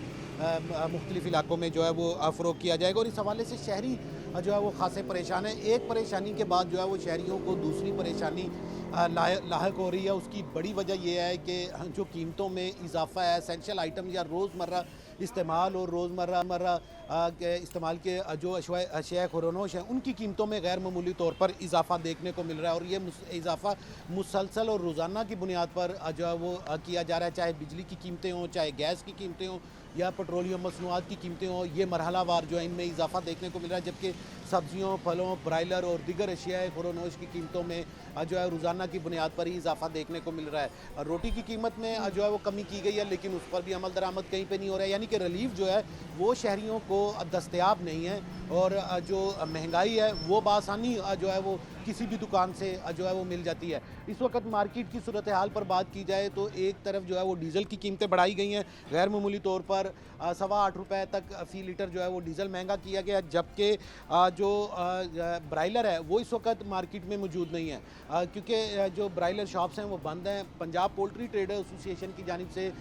मुख्तलिफ़ इलाकों में जो है वो फ़रोख्त किया जाएगा। और इस हवाले से शहरी जो है वो खासे परेशान है। एक परेशानी के बाद जो है वो शहरियों को दूसरी परेशानी लाहक हो रही है। उसकी बड़ी वजह यह है कि जो कीमतों में इजाफा है, एसेंशियल आइटम या रोज़मर्रा इस्तेमाल और रोज़मर्रा के इस्तेमाल के जो अशिया खुरनोश हैं, उनकी कीमतों में गैर मामूली तौर पर इजाफा देखने को मिल रहा है। और ये इजाफा मुसलसल और रोज़ाना की बुनियाद पर जो है वो किया जा रहा है, चाहे बिजली की कीमतें हों, चाहे गैस की कीमतें हों या पेट्रोलियम मसनूआत की कीमतें हों। ये मरहलावार जो है इनमें इजाफा देखने को मिल रहा है। जबकि सब्जियों, फलों, ब्रायलर और दीगर अशिया खुरनोश की कीमतों में जो है रोज़ाना की बुनियाद पर ही इजाफा देखने को मिल रहा है। रोटी की कीमत में जो है वो कमी की गई है, लेकिन उस पर भी अमल दरामद कहीं पे नहीं हो रहा है। यानी कि रिलीफ जो है वो शहरियों को दस्तयाब नहीं है। और जो महंगाई है वो बासानी जो है वो किसी भी दुकान से जो है वो मिल जाती है। इस वक्त मार्केट की सूरत हाल पर बात की जाए तो एक तरफ जो है वो डीज़ल की कीमतें बढ़ाई गई हैं गैर मामूली तौर पर, ₹8.25 तक फ़ी लीटर जो है वो डीज़ल महंगा किया गया। जबकि जो ब्रायलर है वो इस वक्त मार्केट में मौजूद नहीं है, क्योंकि जो ब्रायलर शॉप्स हैं वो बंद हैं। पंजाब पोल्ट्री ट्रेडर एसोसिएशन की जानिब से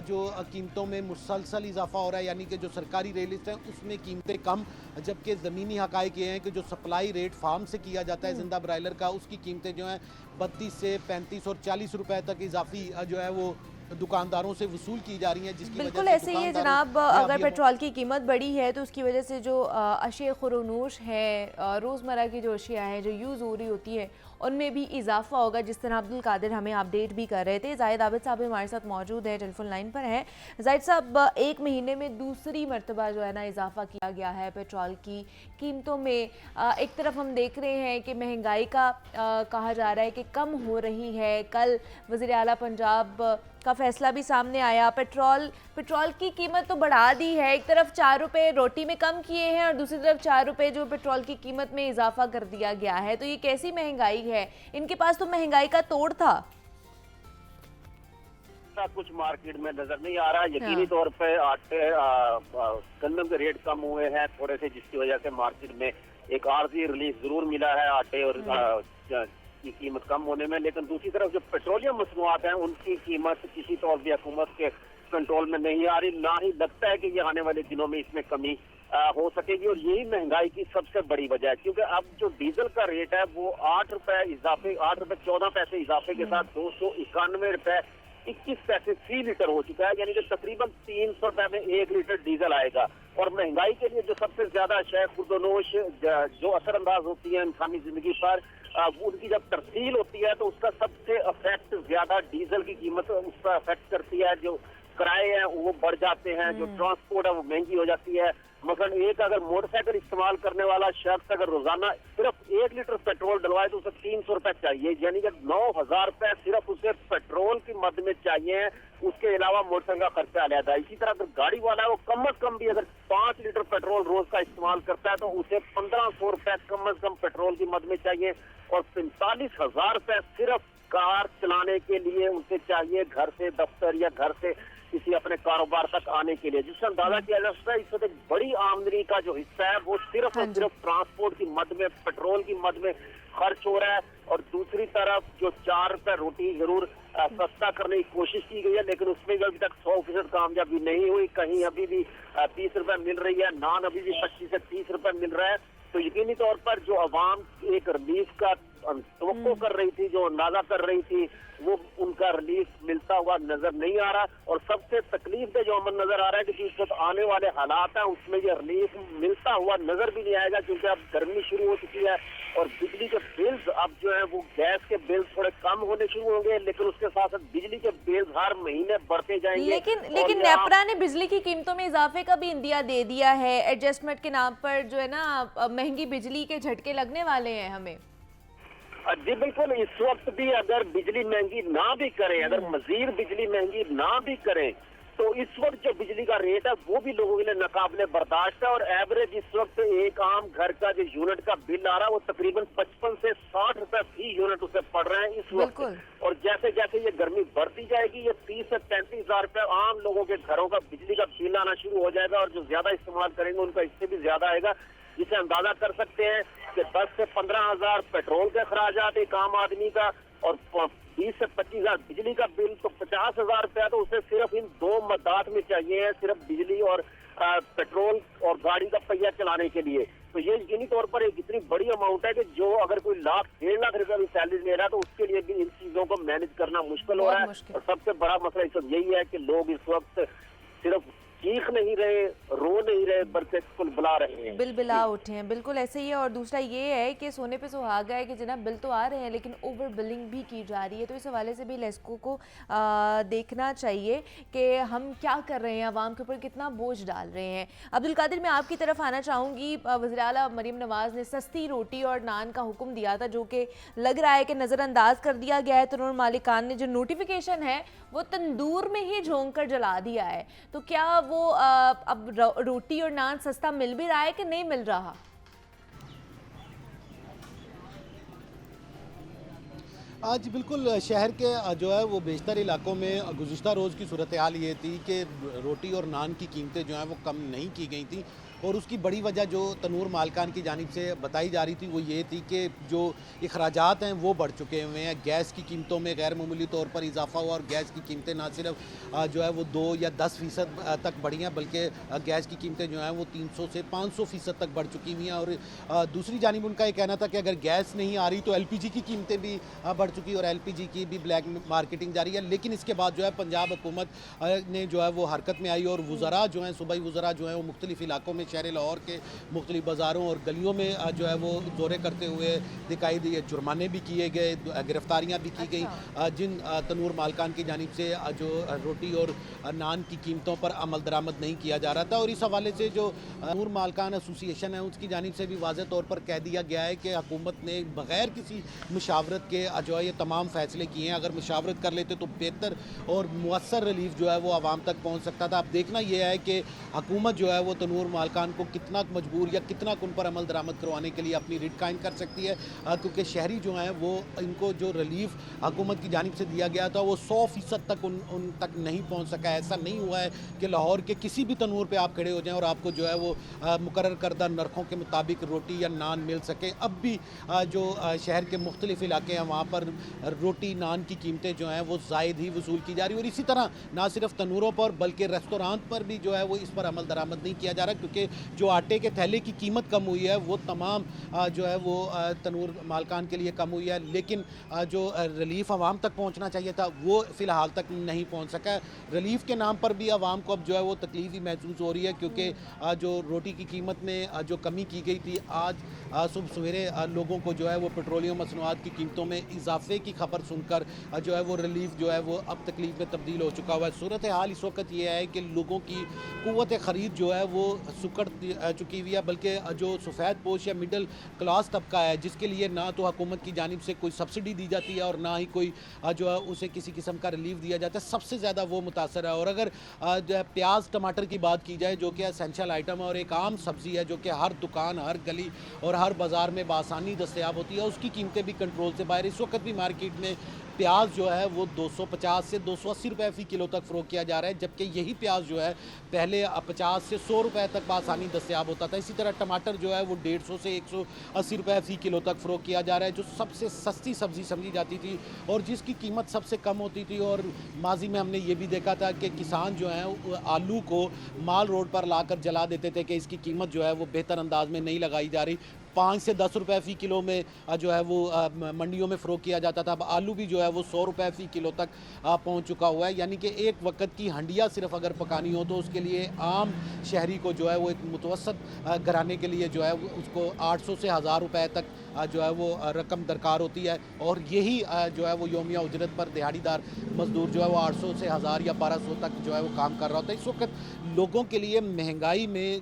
जो कीमतों में मुसलसल इजाफा हो रहा है, यानी कि जो सरकारी रेट लिस्ट है उसमें कीमतें कम, जबकि ज़मीनी हक़ाइक़ ये हैं कि जो सप्लाई रेट फार्म से किया जाता है जिंदा ब्रायलर का, उसकी कीमतें जो हैं 32 से 35 और 40 रुपए तक इजाफी जो है वो दुकानदारों से वसूल की जा रही है। जिसकी बिल्कुल ऐसे ही है जनाब। अगर पेट्रोल की कीमत बढ़ी है तो उसकी वजह से जो अशिया खुरनूश है, रोज़मर्रा की जो अशिया है जो यूज़ हो रही होती है, उनमें भी इजाफा होगा। जिस तरह अब्दुल कादिर हमें अपडेट भी कर रहे थे। जाहिद आबिद साहब हमारे साथ मौजूद है, टेलीफोन लाइन पर है। जाहिद साहब, एक महीने में दूसरी मरतबा जो है ना इजाफा किया गया है पेट्रोल की कीमतों में। एक तरफ हम देख रहे हैं कि महंगाई का कहा जा रहा है कि कम हो रही है। कल वज़ीर आला पंजाब का फैसला भी सामने आया। पेट्रोल की कीमत तो बढ़ा दी है, एक तरफ 4 रुपये रोटी में कम किए हैं और दूसरी तरफ 4 रुपये जो पेट्रोल की कीमत में इजाफा कर दिया गया है। तो ये कैसी महंगाई है? इनके पास तो महंगाई का तोड़ था। कुछ मार्केट में नजर नहीं आ रहा। यकीनी तौर पे आटे गंदम के रेट कम हुए हैं थोड़े से, जिसकी वजह से मार्केट में एक आर्जी रिलीफ जरूर मिला है आटे और की कीमत कम होने में। लेकिन दूसरी तरफ जो पेट्रोलियम मसनूआत हैं उनकी कीमत किसी तौर भी हुकूमत के कंट्रोल में नहीं आ रही, ना ही लगता है कि ये आने वाले दिनों में इसमें कमी हो सकेगी। और यही महंगाई की सबसे बड़ी वजह है, क्योंकि अब जो डीजल का रेट है वो ₹8.14 इजाफे के साथ ₹291.21 फ़ी लीटर हो चुका है। यानी कि तकरीबन ₹300 में 1 लीटर डीजल आएगा। और महंगाई के लिए जो सबसे ज्यादा अशिया खुर्दनोश जो असरअंदाज होती है इंसानी जिंदगी पर, उनकी जब तरसील होती है तो उसका सबसे अफेक्ट ज्यादा डीजल की कीमत उस पर अफेक्ट करती है। जो किराए हैं वो बढ़ जाते हैं, जो ट्रांसपोर्ट है वो महंगी हो जाती है। मसलन एक अगर मोटरसाइकिल इस्तेमाल करने वाला शख्स अगर रोजाना सिर्फ 1 लीटर पेट्रोल डलवाए तो उसे 300 रुपए चाहिए, यानी कि 9,000 रुपए सिर्फ उसे पेट्रोल की मद में चाहिए। उसके अलावा मोटरसाइकिल का खर्चा अलग है। इसी तरह अगर गाड़ी वाला है वो कम अज कम भी अगर 5 लीटर पेट्रोल रोज का इस्तेमाल करता है तो उसे 1500 रुपए कम अज कम पेट्रोल की मद में चाहिए। और 45,000 रुपए सिर्फ कार चलाने के लिए उसे चाहिए, घर से दफ्तर या घर से किसी अपने कारोबार तक आने के लिए, जिससे अंदाजा किया जा सकता है इस वक्त बड़ी आमदनी का जो हिस्सा है वो सिर्फ और सिर्फ ट्रांसपोर्ट की मद में, पेट्रोल की मद में खर्च हो रहा है। और दूसरी तरफ जो 4 रुपए रोटी जरूर सस्ता करने की कोशिश की गई है, लेकिन उसमें भी अभी तक 100% कामयाबी नहीं हुई। कहीं अभी भी 30 रुपए मिल रही है, नान अभी भी 25 से 30 रुपए मिल रहा है। तो यकीनी तौर पर जो अवाम एक रिलीफ का तवक्को कर रही थी, जो अंदाजा कर रही थी, वो उनका रिलीफ मिलता हुआ नजर नहीं आ रहा। और सबसे तकलीफ दे जो अमल नजर आ रहा है कि जिस वक्त आने वाले हालात हैं उसमें ये रिलीफ मिलता हुआ नजर भी नहीं आएगा, क्योंकि अब गर्मी शुरू हो चुकी है और बिजली के बिल्स अब जो है वो गैस के बिल्स थोड़े कम होने शुरू होंगे, लेकिन उसके साथ साथ बिजली के बिल्स हर महीने बढ़ते जाएंगे। लेकिन नेपरा ने बिजली की कीमतों में इजाफे का भी इंदिया दे दिया है। एडजस्टमेंट के नाम पर जो है ना महंगी बिजली के झटके लगने वाले हैं हमें। जी बिल्कुल, इस वक्त भी अगर बिजली महंगी ना भी करें, अगर मजीद बिजली महंगी ना भी करें, तो इस वक्त जो बिजली का रेट है वो भी लोगों के लिए नाकाबिले बर्दाश्त है। और एवरेज इस वक्त एक आम घर का जो यूनिट का बिल आ रहा है वो तकरीबन 55 से 60 रुपए फी यूनिट उसे पड़ रहे हैं इस वक्त। और जैसे जैसे ये गर्मी बढ़ती जाएगी ये 30 से 35 हजार रुपए आम लोगों के घरों का बिजली का बिल बिल आना शुरू हो जाएगा और जो ज्यादा इस्तेमाल करेंगे उनका इससे भी ज्यादा आएगा, जिसे अंदाजा कर सकते हैं कि 10 से 15 हजार पेट्रोल के अखराजात एक आम आदमी का और 20 से 25 हजार बिजली का बिल, तो 50 हजार रुपया तो उसे सिर्फ इन 2 मद्दात में चाहिए, सिर्फ बिजली और पेट्रोल और गाड़ी का पहिया चलाने के लिए। तो ये यकीनी तौर पर एक इतनी बड़ी अमाउंट है कि जो अगर कोई लाख 1.5 लाख रुपया भी सैलरी ले रहा है तो उसके लिए भी इन चीजों को मैनेज करना मुश्किल हो रहा है। और सबसे बड़ा मसला इस वक्त यही है कि लोग इस वक्त सिर्फ चीख नहीं रहे, रो नहीं रहे, बल्कि कुल बुला रहे हैं, बिलबिला उठे हैं। बिल्कुल ऐसे ही है। और दूसरा ये है कि सोने पे सुहागा है कि जनाब बिल तो आ रहे हैं लेकिन ओवर बिलिंग भी की जा रही है। तो इस हवाले से भी लेस्को को देखना चाहिए कि हम क्या कर रहे हैं, आवाम के ऊपर कितना बोझ डाल रहे हैं। अब्दुल कादिर, मैं आपकी तरफ आना चाहूँगी। वज़ीर आला मरीम नवाज़ ने सस्ती रोटी और नान का हुक्म दिया था, जो कि लग रहा है कि नज़रअंदाज कर दिया गया है। तनूर मालिकान ने जो नोटिफिकेशन है वो तंदूर में ही झोंक कर जला दिया है। तो क्या वो अब रोटी और नान सस्ता मिल भी रहा है कि नहीं मिल रहा? आज बिल्कुल शहर के जो है वो बेशतर इलाकों में गुज़िश्ता रोज़ की सूरत हाल ये थी कि रोटी और नान की कीमतें जो हैं वो कम नहीं की गई थी, और उसकी बड़ी वजह जो तनूर मालकान की जानिब से बताई जा रही थी वो ये थी कि जो अखराजात हैं वो बढ़ चुके हुए हैं। गैस की कीमतों में गैर मामूली तौर पर इजाफा हुआ, और गैस की कीमतें ना सिर्फ जो है वो 2 या 10% तक बढ़ी हैं, बल्कि गैस की कीमतें जो हैं वो 300 से 500% तक बढ़ चुकी हुई हैं। और दूसरी जानिब उनका ये कहना था कि अगर गैस नहीं आ रही तो LPG की कीमतें भी बढ़ चुकी, और LPG की भी ब्लैक मार्केटिंग जारी है। लेकिन इसके बाद जो है पंजाब हुकूमत ने जो है वो हरकत में आई, और वज़रा जो हैं, सूबाई वज़रा जो हैं वो मुख्तलिफ इलाकों में शहर लाहौर के मुख्तलिफ बाज़ारों और गलियों में जो है वो दौरे करते हुए दिखाई दिए। जुर्माने भी किए गए, गिरफ्तारियाँ भी की गई जिन तनूर मालकान की जानिब से जो रोटी और नान की कीमतों पर अमल दरामद नहीं किया जा रहा था। और इस हवाले से जो तनूर मालकान एसोसिएशन है उसकी जानिब से भी वाज़ेह तौर पर कह दिया गया है कि हुकूमत ने बग़ैर किसी मुशावरत के जो है ये तमाम फ़ैसले किए हैं। अगर मुशावरत कर लेते तो बेहतर और मुअस्सर रिलीफ जो है वो आवाम तक पहुँच सकता था। अब देखना यह है कि हुकूमत जो है वो तनूर मालकान को कितना मजबूर या कितना उन पर अमल दरामद करवाने के लिए अपनी रिट कायम कर सकती है, क्योंकि शहरी जो हैं वो इनको जो रिलीफ हुकूमत की जानिब से दिया गया था वो 100% तक उन तक नहीं पहुंच सका है। ऐसा नहीं हुआ है कि लाहौर के किसी भी तनूर पे आप खड़े हो जाएं और आपको जो है वो मुकर्रर करदा नरखों के मुताबिक रोटी या नान मिल सके। अब भी जो शहर के मुख्तलिफ इलाके हैं वहाँ पर रोटी नान की कीमतें जो हैं वो ज़ायद ही वसूल की जा रही है। और इसी तरह ना सिर्फ तनूरों पर बल्कि रेस्टोरां पर भी जो है वो इस पर अमल दरामद नहीं किया जा रहा, क्योंकि जो आटे के थैले की कीमत कम हुई है वो तमाम जो है वो तनूर मालकान के लिए कम हुई है, लेकिन जो रिलीफ आवाम तक पहुंचना चाहिए था वो फ़िलहाल तक नहीं पहुंच सका। रिलीफ के नाम पर भी आवाम को अब जो है वो तकलीफ ही महसूस हो रही है, क्योंकि जो रोटी की कीमत में जो कमी की गई थी, आज सुबह सवेरे लोगों को जो है वो पेट्रोलियम मसनूआत की कीमतों में इजाफे की खबर सुनकर जो है वो रिलीफ जो है वो अब तकलीफ में तब्दील हो चुका हुआ है। सूरत हाल इस वक्त ये है कि लोगों की क़ुव्वत ख़रीद जो है वो सुकड़ चुकी हुई है, बल्कि जो सफ़ेद पोश या मिडल क्लास तबका है जिसके लिए ना तो हुकूमत की जानिब से कोई सब्सिडी दी जाती है और ना ही कोई जो है उसे किसी किस्म का रिलीफ दिया जाता है, सबसे ज़्यादा वो मुतासर है। और अगर जो है प्याज टमाटर की बात की जाए जो कि एसेंशियल आइटम है और एक आम सब्ज़ी है जो कि हर दुकान, हर गली और हर बाज़ार में बासानी दस्तयाब होती है, उसकी कीमतें भी कंट्रोल से बाहर। इस वक्त भी मार्केट में प्याज जो है वो 250 से 280 रुपए फ़ी किलो तक फ़रोख्त किया जा रहा है, जबकि यही प्याज जो है पहले 50 से 100 रुपए तक आसानी दस्तयाब होता था। इसी तरह टमाटर जो है वो 150 से 180 रुपए फ़ी किलो तक फ़रोख्त किया जा रहा है, जो सबसे सस्ती सब्ज़ी समझी जाती थी और जिसकी कीमत सबसे कम होती थी। और माजी में हमने ये भी देखा था कि किसान जो हैं आलू को माल रोड पर लाकर जला देते थे कि इसकी कीमत जो है वो बेहतर अंदाज में नहीं लगाई जा रही। 5 से 10 रुपए फ़ी किलो में जो है वो मंडियों में फ़रोख्त किया जाता था। अब आलू भी जो है वो 100 रुपए फ़ी किलो तक पहुंच चुका हुआ है, यानी कि एक वक्त की हंडिया सिर्फ अगर पकानी हो तो उसके लिए आम शहरी को जो है वो एक मुतवसत घराने के लिए जो है उसको 800 से 1000 रुपए तक जो है वो रकम दरकार होती है। और यही जो है वो योमिया उजरत पर दिहाड़ीदार मजदूर जो है वो 800 से 1000 या 1200 तक जो है वो काम कर रहा होता है। इस वक्त लोगों के लिए महंगाई में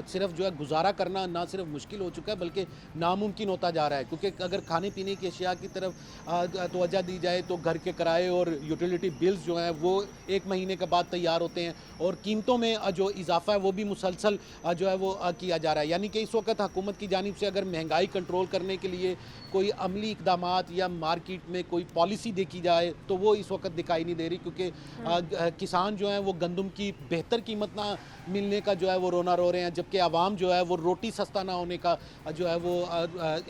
सिर्फ जो है गुजारा करना ना सिर्फ मुश्किल हो चुका है बल्कि नामुमकिन होता जा रहा है, क्योंकि अगर खाने पीने की अशिया की तरफ तवज्जो दी जाए तो घर के किराए और यूटिलिटी बिल्स जो हैं वो 1 महीने के बाद तैयार होते हैं और कीमतों में जो इजाफा है वो भी मुसलसल जो है वो किया जा रहा है। यानी कि इस वक्त हुकूमत की जानिब से अगर महंगाई कंट्रोल करने के लिए कोई अमली इकदामात या मार्केट में कोई पॉलिसी देखी जाए तो वो इस वक्त दिखाई नहीं दे रही, क्योंकि किसान जो हैं वो गंदम की बेहतर कीमत ना मिलने का जो है वो रोना रो रहे हैं, जबकि आवाम जो है वो रोटी सस्ता ना होने का जो है वो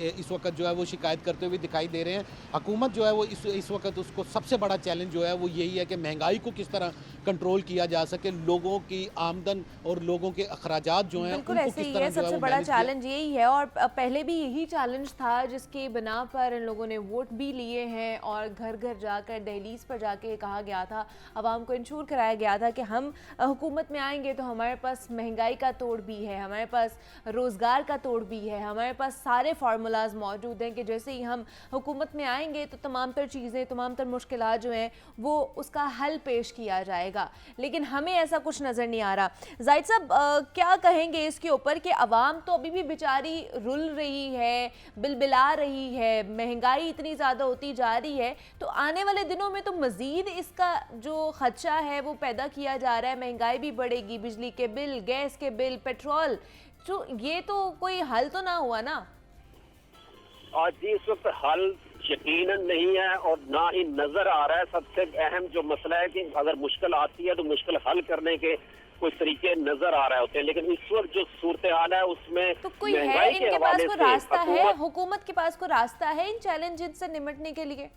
इस वक्त जो है वो शिकायत करते हुए दिखाई दे रहे हैं। हुकूमत जो है वो इस वक्त उसको सबसे बड़ा चैलेंज जो है वो यही है कि महंगाई को किस तरह कंट्रोल किया जा सके, लोगों की आमदन और लोगों के अखराजात जो हैं बिल्कुल उनको ऐसे किस ही तरह है, जो है सबसे वो बड़ा मैनेज किया। चैलेंज यही है और पहले भी यही चैलेंज था जिसकी बिना पर इन लोगों ने वोट भी लिए हैं और घर घर जाकर दहलीज पर जाके कहा गया था, आवाम को इंश्योर कराया गया था कि हम हुकूमत में आएंगे तो हमारे पास महंगाई का तोड़ भी है, हमारे पास रोज़गार का तोड़ भी है, हमारे पास सारे फार्मूलाज मौजूद हैं कि जैसे ही हम हुकूमत में आएंगे तो तमाम तर चीज़ें, तमाम तर मुश्किलात जो हैं वो उसका हल पेश किया जाएगा। लेकिन हमें ऐसा कुछ नज़र नहीं आ रहा। जाहिद साहब क्या कहेंगे इसके ऊपर कि अवाम तो अभी भी बेचारी रुल रही है, बिलबिला रही है, महंगाई इतनी ज़्यादा होती जा रही है, तो आने वाले दिनों में तो मज़ीद इसका जो खदशा है वो पैदा किया जा रहा है, महंगाई भी बढ़ेगी, बिजली के बिल, गैस के बिल, पेट्रोल, तो ये तो कोई हल तो ना हुआ ना? आज जी इस वक्त हल यकीनन नहीं है और ना ही नजर आ रहा है। सबसे अहम जो मसला है कि अगर मुश्किल आती है तो मुश्किल हल करने के कुछ तरीके नजर आ रहे होते हैं, लेकिन इस वक्त जो सूरत हाल है उसमें तो कोई है महंगाई के इनके पास हवाले कोई से रास्ता है, हुकूमत हुकूमत के पास कोई रास्ता है इन चैलेंजेस से निपटने के लिए?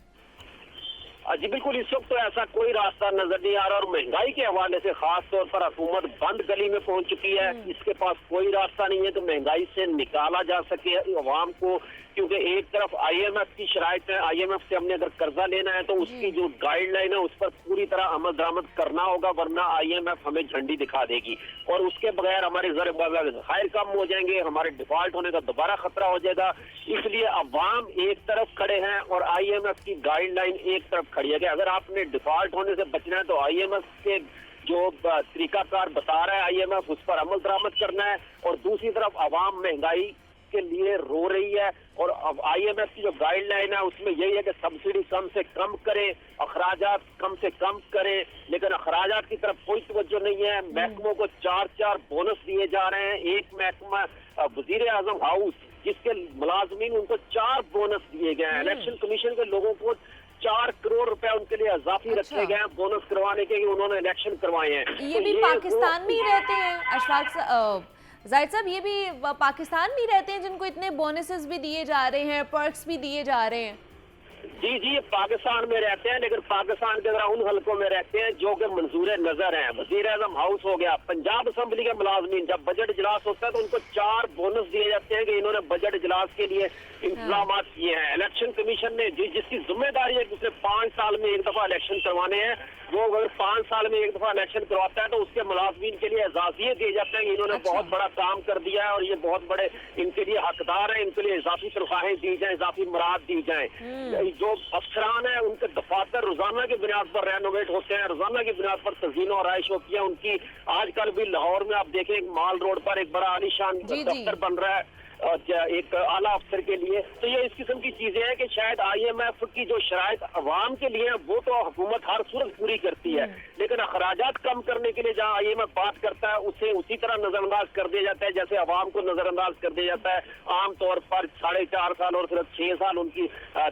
जी बिल्कुल, इस वक्त तो ऐसा कोई रास्ता नजर नहीं आ रहा और महंगाई के हवाले से खास तौर पर हुकूमत बंद गली में पहुंच चुकी है। इसके पास कोई रास्ता नहीं है कि महंगाई से निकाला जा सके अवाम को, क्योंकि एक तरफ IMF की शराइत है, IMF से हमने अगर कर्जा लेना है तो उसकी जो गाइडलाइन है उस पर पूरी तरह अमल दरामद करना होगा, वरना IMF हमें झंडी दिखा देगी और उसके बगैर हमारे ज़खायर कम हो जाएंगे, हमारे डिफॉल्ट होने का दोबारा खतरा हो जाएगा। इसलिए अवाम एक तरफ खड़े हैं और IMF की गाइडलाइन एक तरफ खड़ी है कि अगर आपने डिफॉल्ट होने से बचना है तो IMF के जो तरीकाकार बता रहा है IMF उस पर अमल दरामद करना है, और दूसरी तरफ अवाम महंगाई के लिए रो रही है और अब IMF की जो गाइडलाइन है उसमें यही है कि सब्सिडी कम से कम करें, अखराजात कम से कम करें, लेकिन अखराजात की तरफ कोई तवज्जो नहीं है। महकमों को 4-4 बोनस दिए जा रहे हैं। एक महकमा वजीर आजम हाउस जिसके मुलाजमीन उनको 4 बोनस दिए गए हैं। इलेक्शन कमीशन के लोगों को 4 करोड़ रुपए उनके लिए इजाफी रखे गए हैं बोनस करवाने के, कि उन्होंने इलेक्शन करवाए हैं। ये भी पाकिस्तान में ही रहते हैं अशफाक जाहिद साहब, ये भी पाकिस्तान में ही रहते हैं जिनको इतने बोनसेस भी दिए जा रहे हैं, पर्क्स भी दिए जा रहे हैं? जी जी, पाकिस्तान में रहते हैं, लेकिन पाकिस्तान के अंदर उन हलकों में रहते हैं जो कि मंजूर नजर हैं। वजीर आजम हाउस हो गया, पंजाब असम्बली के मुलाजमीन जब बजट इजलास होता है तो उनको 4 बोनस दिए जाते हैं कि इन्होंने बजट इजलास के लिए इंतजाम किए हैं। इलेक्शन कमीशन ने जिसकी जिम्मेदारी है कि उसने 5 साल में एक दफा इलेक्शन करवाने हैं, वो अगर 5 साल में एक दफा इलेक्शन करवाता है तो उसके मुलाजमीन के लिए एजाजियत दिए जाते हैं कि इन्होंने बहुत बड़ा काम कर दिया है और ये बहुत बड़े इनके लिए हकदार हैं, इनके लिए इजाफी तनख्वाहें दी जाए, इजाफी मराद दी जाए। जो अफसरान है उनके दफातर रोजाना की बुनियाद पर रेनोवेट होते हैं, रोजाना की बुनियाद पर तज़ीन और आयश होती है उनकी। आजकल भी लाहौर में आप देखें माल रोड पर एक बड़ा आलीशान दफ्तर बन रहा है एक आला अफसर के लिए। तो ये इस किस्म की चीजें हैं कि शायद IMF की जो शराइत अवाम के लिए वो तो हुकूमत हर सूरत पूरी करती है, लेकिन अखराजात कम करने के लिए जहाँ IMF बात करता है उसे उसी तरह नजरअंदाज कर दिया जाता है जैसे अवाम को नजरअंदाज कर दिया जाता है। आमतौर पर 4.5 साल और सिर्फ 6 साल उनकी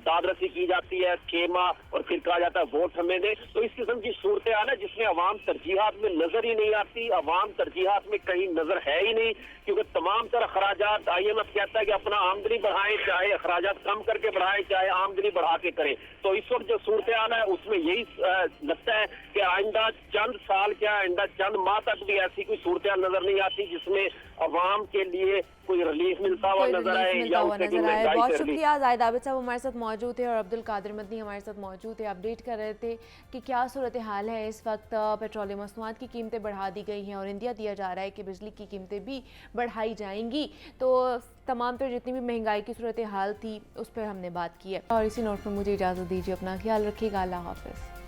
दादरसी की जाती है, 6 माह, और फिर कहा जाता है वोट हमें दे। तो इस किस्म की सूरत हाल है जिसमें अवाम तरजीहात में नजर ही नहीं आती, अवाम तरजीहात में कहीं नजर है ही नहीं, क्योंकि तमाम तरह अखराजात IMF कहता है कि अपना आमदनी बढ़ाएं, चाहे अखराजात कम करके बढ़ाएं, चाहे आमदनी बढ़ा के करें। तो इस वक्त जो सूरत हाल है उसमें यही लगता है कि आइंदा चंद साल क्या आइंदा चंद माह तक भी ऐसी कोई सूरत हाल नजर नहीं आती जिसमें अवाम के लिए कोई रिलीफ मिलता हुआ नजर आए या उससे भी महंगाई बहुत से शुक्रिया जाहिद आबिद साहब हमारे साथ मौजूद थे और अब्दुल कादिर मदनी हमारे साथ मौजूद थे, अपडेट कर रहे थे कि क्या सूरत हाल है इस वक्त। पेट्रोलियम मसनूआत की कीमतें बढ़ा दी गई हैं और इंदिया दिया जा रहा है कि बिजली की कीमतें भी बढ़ाई जाएंगी। तो तमाम तो जितनी भी महंगाई की सूरत हाल थी उस पर हमने बात की है और इसी नोट पर मुझे इजाज़त दीजिए, अपना ख्याल रखिएगा, अल्लाह हाफ़िज़।